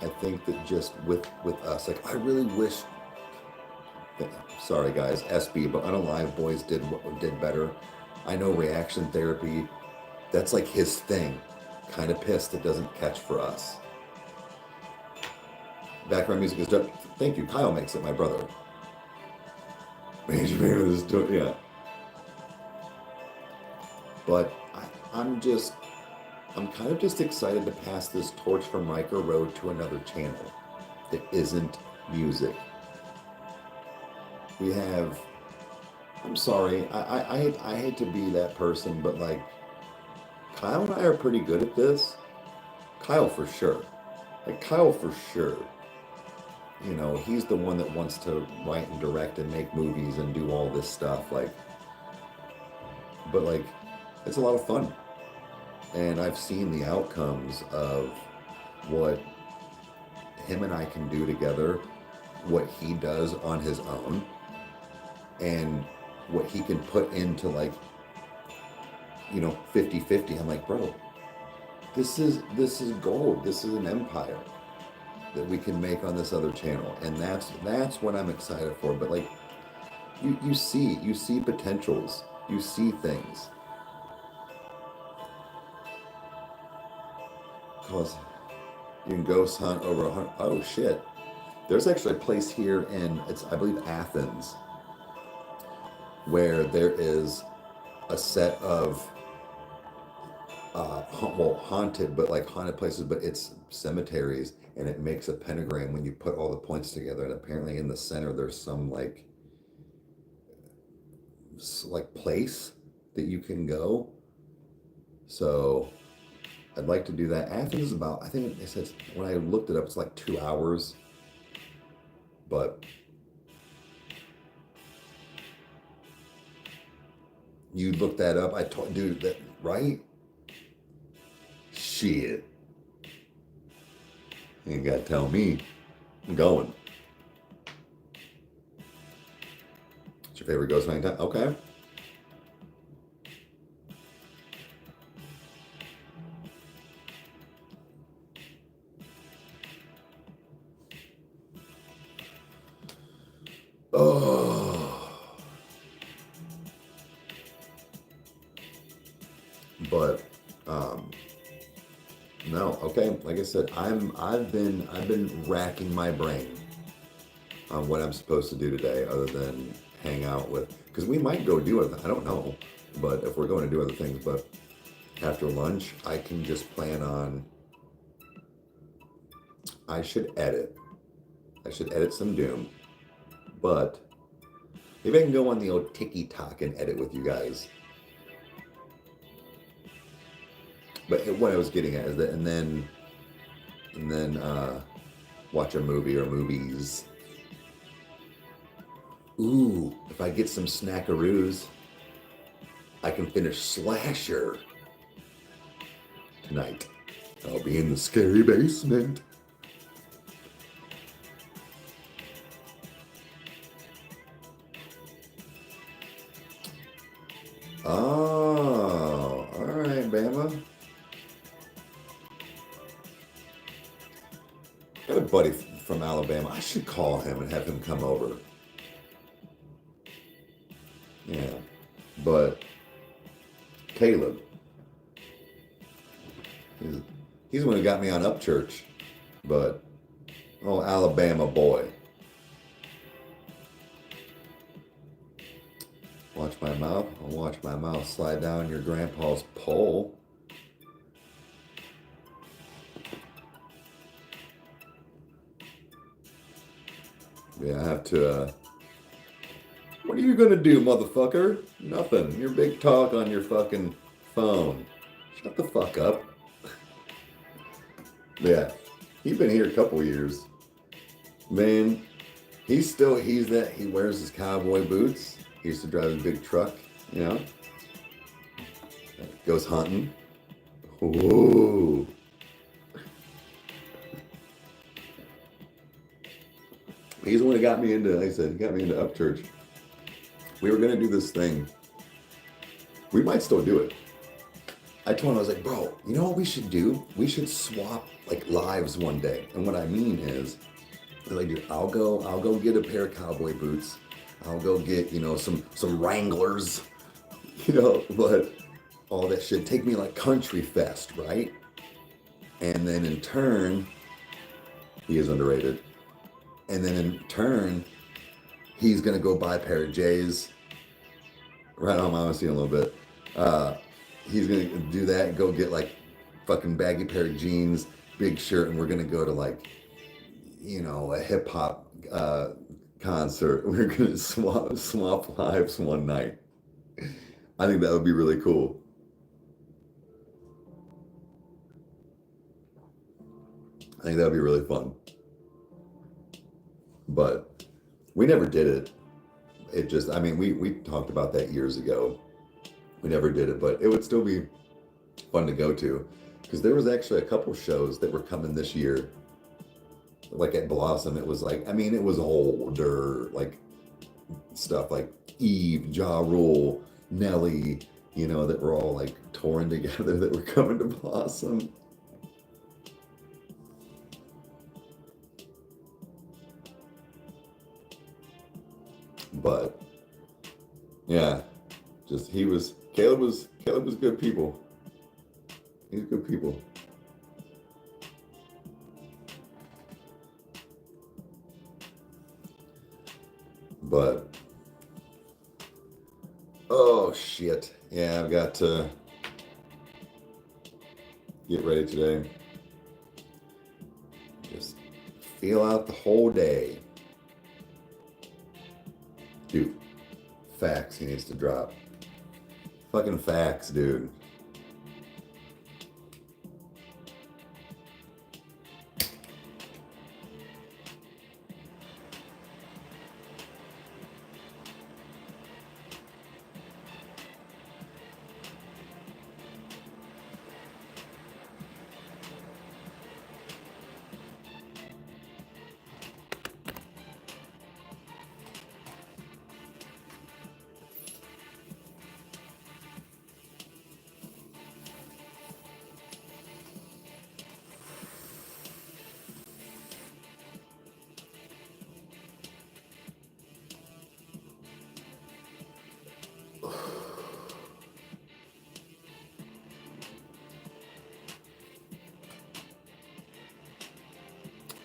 I think that just with us, like I really wish. Sorry guys, SB, but Unalive Boys did better. I know Reaction Therapy, that's like his thing. Kind of pissed it doesn't catch for us. Background music is done. Thank you. Kyle makes it, my brother. Yeah. But I'm I'm kind of just excited to pass this torch from Rykerroad to another channel that isn't music. We have, I'm sorry, I hate to be that person, but like, Kyle and I are pretty good at this. Kyle for sure. Like, Kyle for sure. You know, he's the one that wants to write and direct and make movies and do all this stuff. Like, but like, it's a lot of fun. And I've seen the outcomes of what him and I can do together, what he does on his own, and what he can put into, like, you know, 50-50. I'm like, bro, this is gold. This is an empire that we can make on this other channel. And that's what I'm excited for. But like, you see potentials, you see things. Cause you can ghost hunt over 100. Oh shit. There's actually a place here in, it's, I believe, Athens, where there is a set of haunted, but like haunted places, but it's cemeteries, and it makes a pentagram when you put all the points together. And apparently in the center there's some like place that you can go. So I'd like to do that. Athens is about, I think it says, when I looked it up, it's like 2 hours. But you look that up. I told, dude, that, right? Shit. You ain't gotta tell me. I'm going. What's your favorite ghost hunting time? Okay. Oh. But no, okay. Like I said, I've been racking my brain on what I'm supposed to do today, other than hang out with, because we might go do it. I don't know, but if we're going to do other things, but after lunch, I can just plan on. I should edit some Doom, but maybe I can go on the old TikTok and edit with you guys. But what I was getting at is that, and then watch a movie or movies. Ooh, if I get some snackaroos, I can finish Slasher tonight. I'll be in the scary basement. Oh, all right, Bama. Got a buddy from Alabama. I should call him and have him come over. Yeah, but Caleb, he's the one who got me on Upchurch. But oh, Alabama boy, watch my mouth. I'll watch my mouth slide down your grandpa's pole. Yeah, I have to, what are you gonna do, motherfucker? Nothing. Your big talk on your fucking phone. Shut the fuck up. Yeah, he's been here a couple years. Man, he wears his cowboy boots. He used to drive a big truck, you know. Goes hunting. Ooh. He's the one that got me into, like I said, he got me into Upchurch. We were going to do this thing. We might still do it. I told him, I was like, bro, you know what we should do? We should swap like lives one day. And what I mean is, like, dude, I'll go get a pair of cowboy boots. I'll go get, you know, some Wranglers, you know, but all that shit. Take me like Country Fest, right? And then in turn, he is underrated. And then in turn, he's gonna go buy a pair of J's. Right on my honesty a little bit. He's gonna do that and go get like fucking baggy pair of jeans, big shirt, and we're gonna go to like, a hip hop concert. We're gonna swap lives one night. I think that would be really cool. I think that would be really fun. But we never did it. It just, I mean, we talked about that years ago. We never did it, but it would still be fun to go to because there was actually a couple shows that were coming this year. Like at Blossom, it was like, I mean, it was older, like stuff like Eve, Ja Rule, Nelly, that were all like touring together that were coming to Blossom. But yeah, just Caleb was good people. He's good people. But oh shit. Yeah, I've got to get ready today. Just feel out the whole day. Dude, facts he needs to drop. Fucking facts, dude.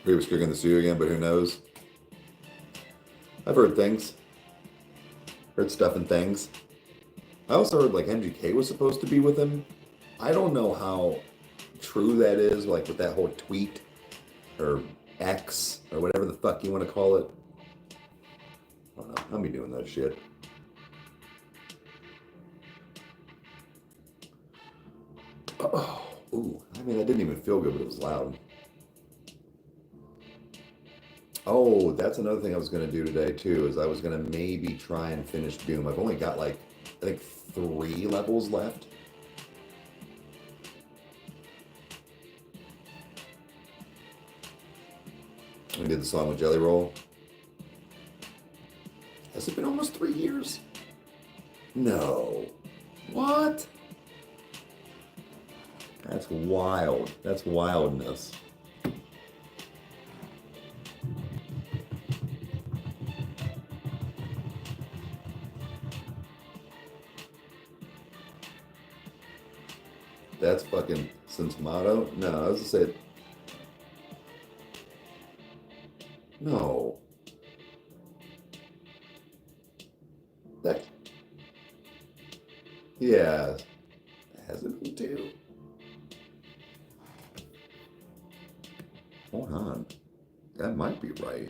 He was cooking the studio again, but who knows? I've heard things. Heard stuff and things. I also heard like MGK was supposed to be with him. I don't know how true that is, like with that whole tweet or X or whatever the fuck you want to call it. I don't know. I'll be doing that shit. Oh, ooh. I mean, that didn't even feel good, but it was loud. Oh, that's another thing I was going to do today too, is I was going to maybe try and finish Doom. I've only got like, I think 3 levels left. We did the song with Jelly Roll. Has it been almost 3 years? No. What? That's wild. That's wildness. That's fucking since Motto? No, I was gonna say. No. That. Yeah. Has it been 2? Hold on. That might be right.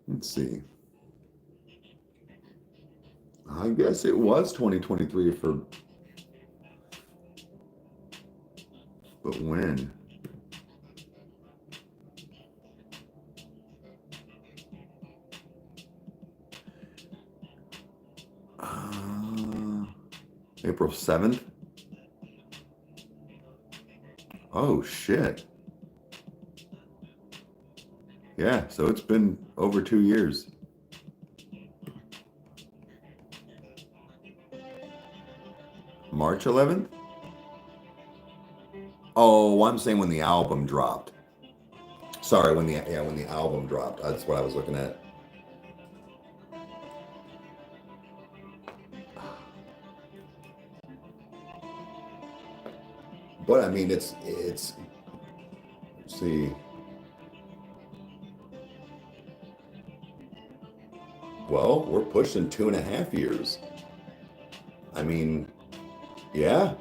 Let's see. I guess it was 2023 for. But when? April 7th? Oh, shit. Yeah, so it's been over 2 years. March 11th? Oh, I'm saying when the album dropped. Sorry, when the album dropped, that's what I was looking at. But I mean, it's see. Well, we're pushing 2.5 years. I mean, yeah.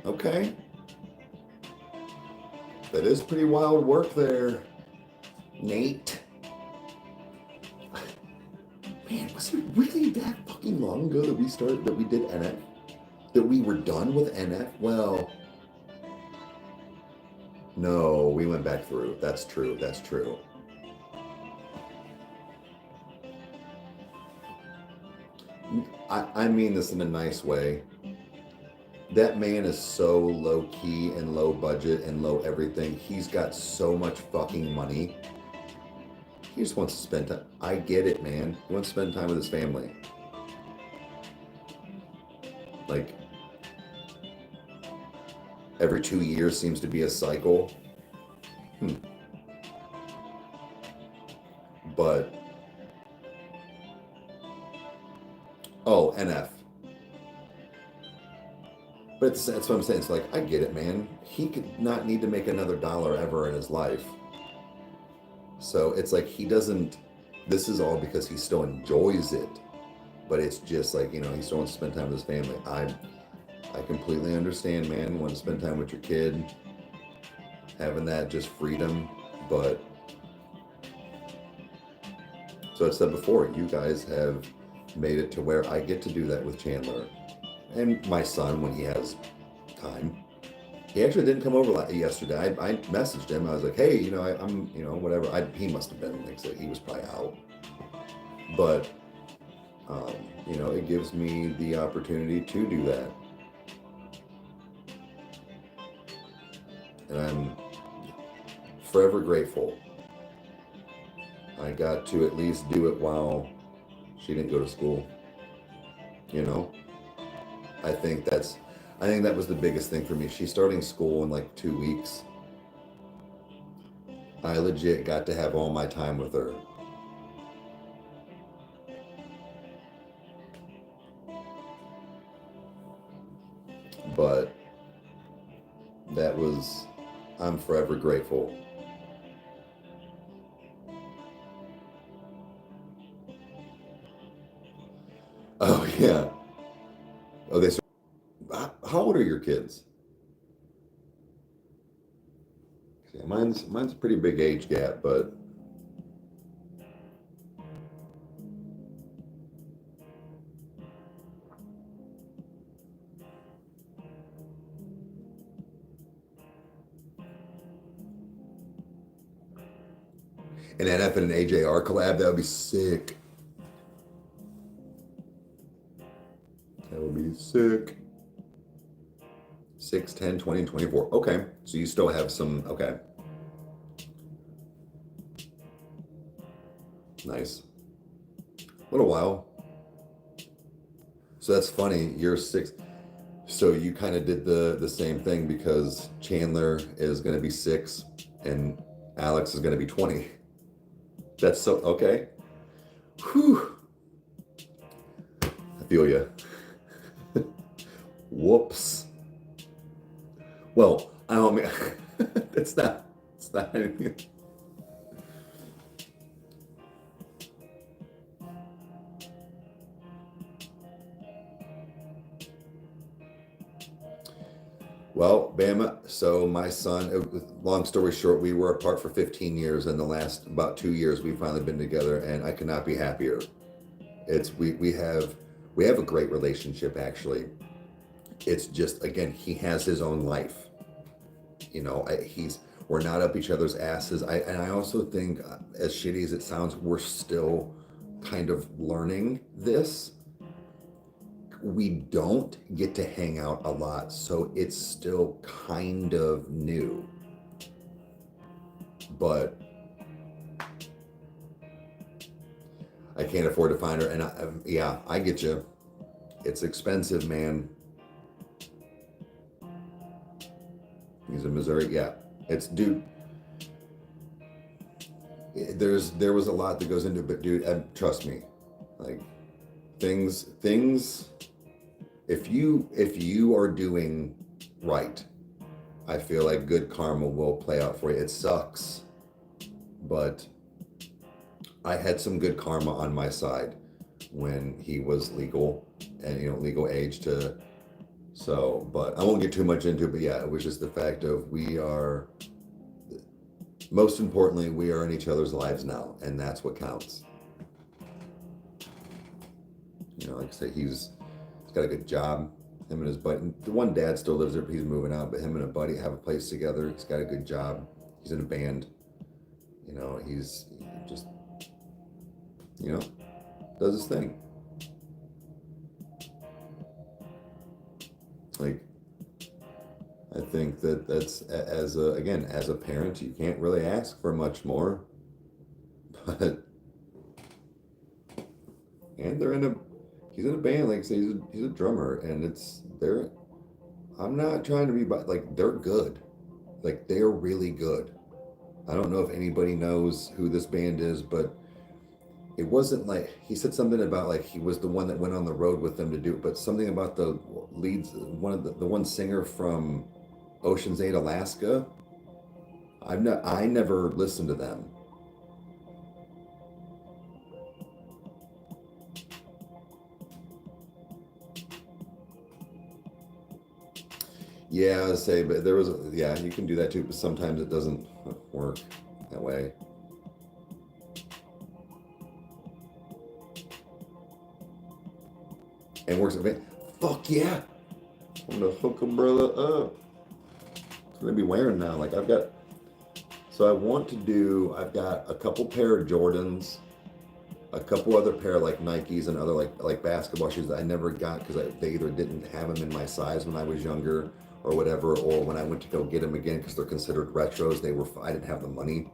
Okay. That is pretty wild work there, Nate. Man, was it really that fucking long ago that we did NF? That we were done with NF? Well, no, we went back through. That's true. That's true. I mean this in a nice way. That man is so low key and low budget and low everything. He's got so much fucking money. He just wants to spend time. I get it, man. He wants to spend time with his family. Like, every 2 years seems to be a cycle. But, oh, NF. But that's what I'm saying. It's like, I get it, man. He could not need to make another dollar ever in his life. So it's like he doesn't, this is all because he still enjoys it. But it's just like, he still wants to spend time with his family. I completely understand, man. You want to spend time with your kid, having that just freedom. But, so I said before, you guys have made it to where I get to do that with Chandler. And my son, when he has time. He actually didn't come over yesterday. I messaged him. I was like, hey, I'm, whatever. He must have been, he was probably out. But, it gives me the opportunity to do that. And I'm forever grateful. I got to at least do it while she didn't go to school. I think that was the biggest thing for me. She's starting school in like 2 weeks. I legit got to have all my time with her. But I'm forever grateful. Oh, yeah. Oh, how old are your kids? Yeah, mine's a pretty big age gap, but an NF and an AJR collab, that would be sick. That would be sick. 6, 10, 20, and 24. Okay. So you still have some, okay. Nice. A little while. So that's funny. You're 6. So you kind of did the same thing because Chandler is going to be 6 and Alex is going to be 20. That's so, okay. Whew. I feel you. Whoops. Well, I don't mean, it's not anything. Well, Bama, so my son, long story short, we were apart for 15 years, and the last about 2 years we've finally been together, and I could not be happier. We have a great relationship, actually. It's just, again, he has his own life. We're not up each other's asses. And I also think, as shitty as it sounds, we're still kind of learning this. We don't get to hang out a lot, so it's still kind of new. But I can't afford to find her, and I get you. It's expensive, man. He's in Missouri, yeah. Dude, there was a lot that goes into it, but dude, trust me, like things, if you are doing right, I feel like good karma will play out for you. It sucks, but I had some good karma on my side when he was legal and legal age to. So, but I won't get too much into it. But yeah, it was just the fact of most importantly, we are in each other's lives now, and that's what counts. Like I say, he's got a good job. Him and his buddy, the one dad still lives there, but he's moving out. But him and a buddy have a place together. He's got a good job. He's in a band. He's just, does his thing. Like, I think that's as a parent, you can't really ask for much more. But and he's in a band, like I say, he's a drummer, and I'm not trying to be, but like they're good, like they're really good. I don't know if anybody knows who this band is, but it wasn't like he said something about like he was the one that went on the road with them to do it, but something about the leads, the one singer from Ocean's 8 Alaska. I never listened to them. Yeah, I say, but there was you can do that too, but sometimes it doesn't work that way. And works at fuck yeah. I'm gonna hook a brother up. It's gonna be wearing now. Like I've got a couple pair of Jordans, a couple other pair of like Nikes and other like basketball shoes that I never got because they either didn't have them in my size when I was younger or whatever, or when I went to go get them again because they're considered retros, I didn't have the money.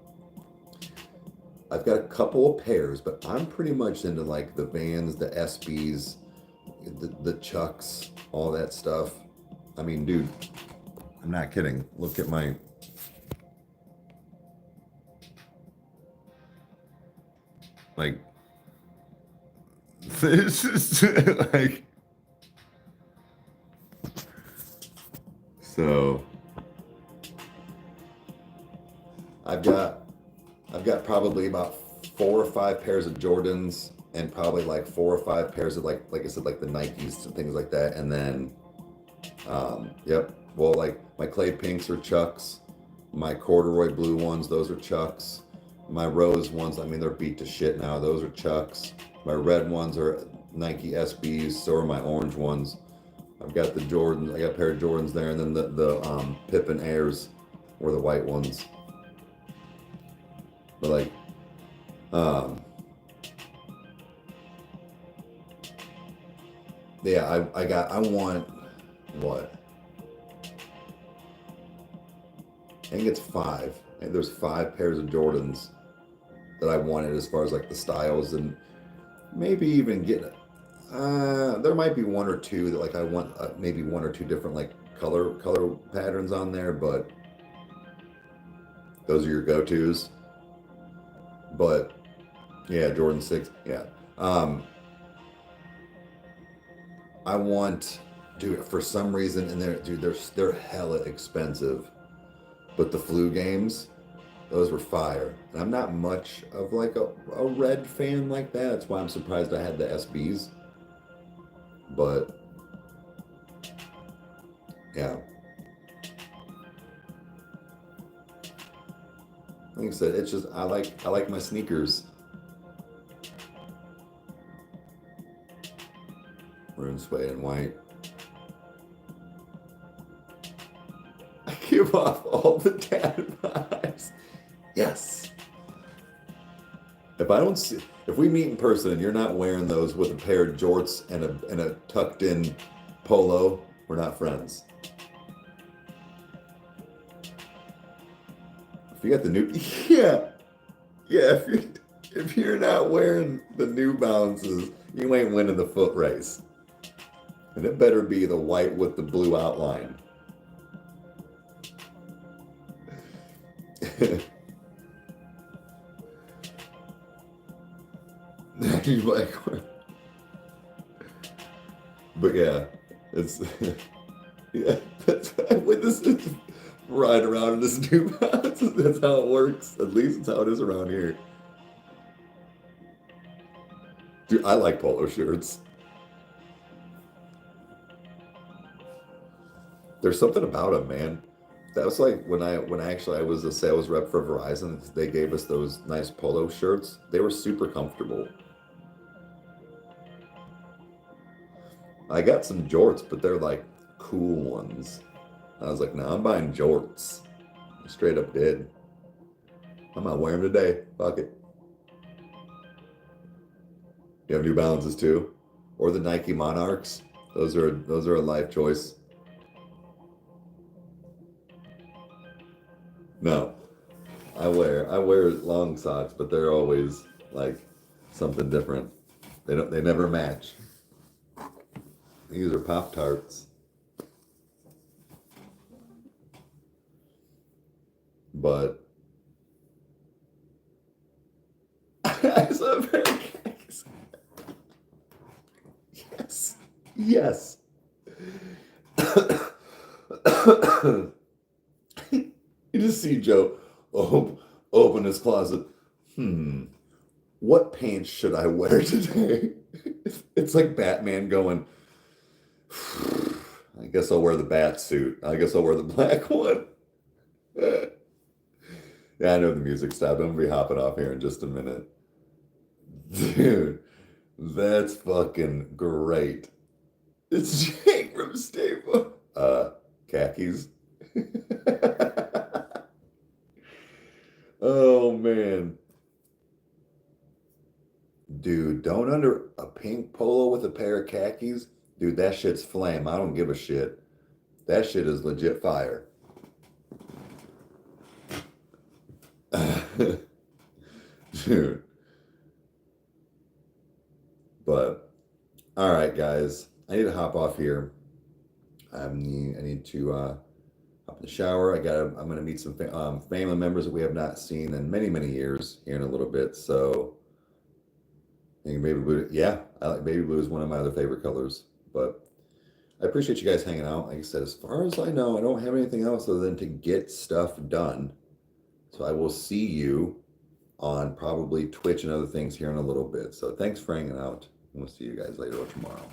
I've got a couple of pairs, but I'm pretty much into like the Vans, the SBs, the Chucks, all that stuff. I mean, dude, I'm not kidding. Look at my this is like, so I've got probably about 4 or 5 pairs of Jordans and probably like 4 or 5 pairs of like I said, like the Nikes and things like that. And then, well, like my clay pinks are Chucks, my corduroy blue ones, those are Chucks. My rose ones, I mean, they're beat to shit now. Those are Chucks. My red ones are Nike SBs, so are my orange ones. I've got the Jordans, I got a pair of Jordans there, and then the Pippin Airs were the white ones. But like, I want, what? I think it's 5. And there's 5 pairs of Jordans that I wanted as far as like the styles, and maybe even get, there might be 1 or 2 that like I want, maybe 1 or 2 different like color patterns on there, but those are your go-tos. But yeah, Jordan 6, yeah. I want, dude, for some reason, and they're hella expensive, but the flu games, those were fire. And I'm not much of like a red fan like that. That's why I'm surprised I had the SBs. But yeah. Like I said, it's just I like my sneakers. Maroon suede and white. I give off all the dad vibes. Yes. If we meet in person and you're not wearing those with a pair of jorts and a tucked in polo, we're not friends. If you got the new, if you're not wearing the New Balances, you ain't winning the foot race. And it better be the white with the blue outline. Like, but yeah, it's yeah. That's when this is ride around in this new house. That's how it works. At least it's how it is around here. Dude, I like polo shirts. There's something about them, man. That was like when I was a sales rep for Verizon. They gave us those nice polo shirts. They were super comfortable. I got some jorts, but they're like cool ones. I was like, no, I'm buying jorts. I straight up did. I'm not wearing them today. Fuck it. You have New Balances too, or the Nike Monarchs. Those are a life choice. No, I wear long socks, but they're always like something different. They never match. These are Pop Tarts, but I saw pancakes. Yes, yes. You just see Joe open his closet. What pants should I wear today? It's like Batman going, I guess I'll wear the bat suit. I guess I'll wear the black one. Yeah, I know the music stopped. I'm gonna be hopping off here in just a minute. Dude, that's fucking great. It's Jake from Staple. Khakis. Oh man. Dude, don't under a pink polo with a pair of khakis. Dude, that shit's flame. I don't give a shit. That shit is legit fire. Dude. But all right, guys. I need to hop off here. I need to hop in the shower. I'm gonna meet some family members that we have not seen in many, many years here in a little bit. So I think baby blue, yeah, I like baby blue is one of my other favorite colors. But I appreciate you guys hanging out. Like I said, as far as I know, I don't have anything else other than to get stuff done. So I will see you on probably Twitch and other things here in a little bit. So thanks for hanging out. We'll see you guys later or tomorrow.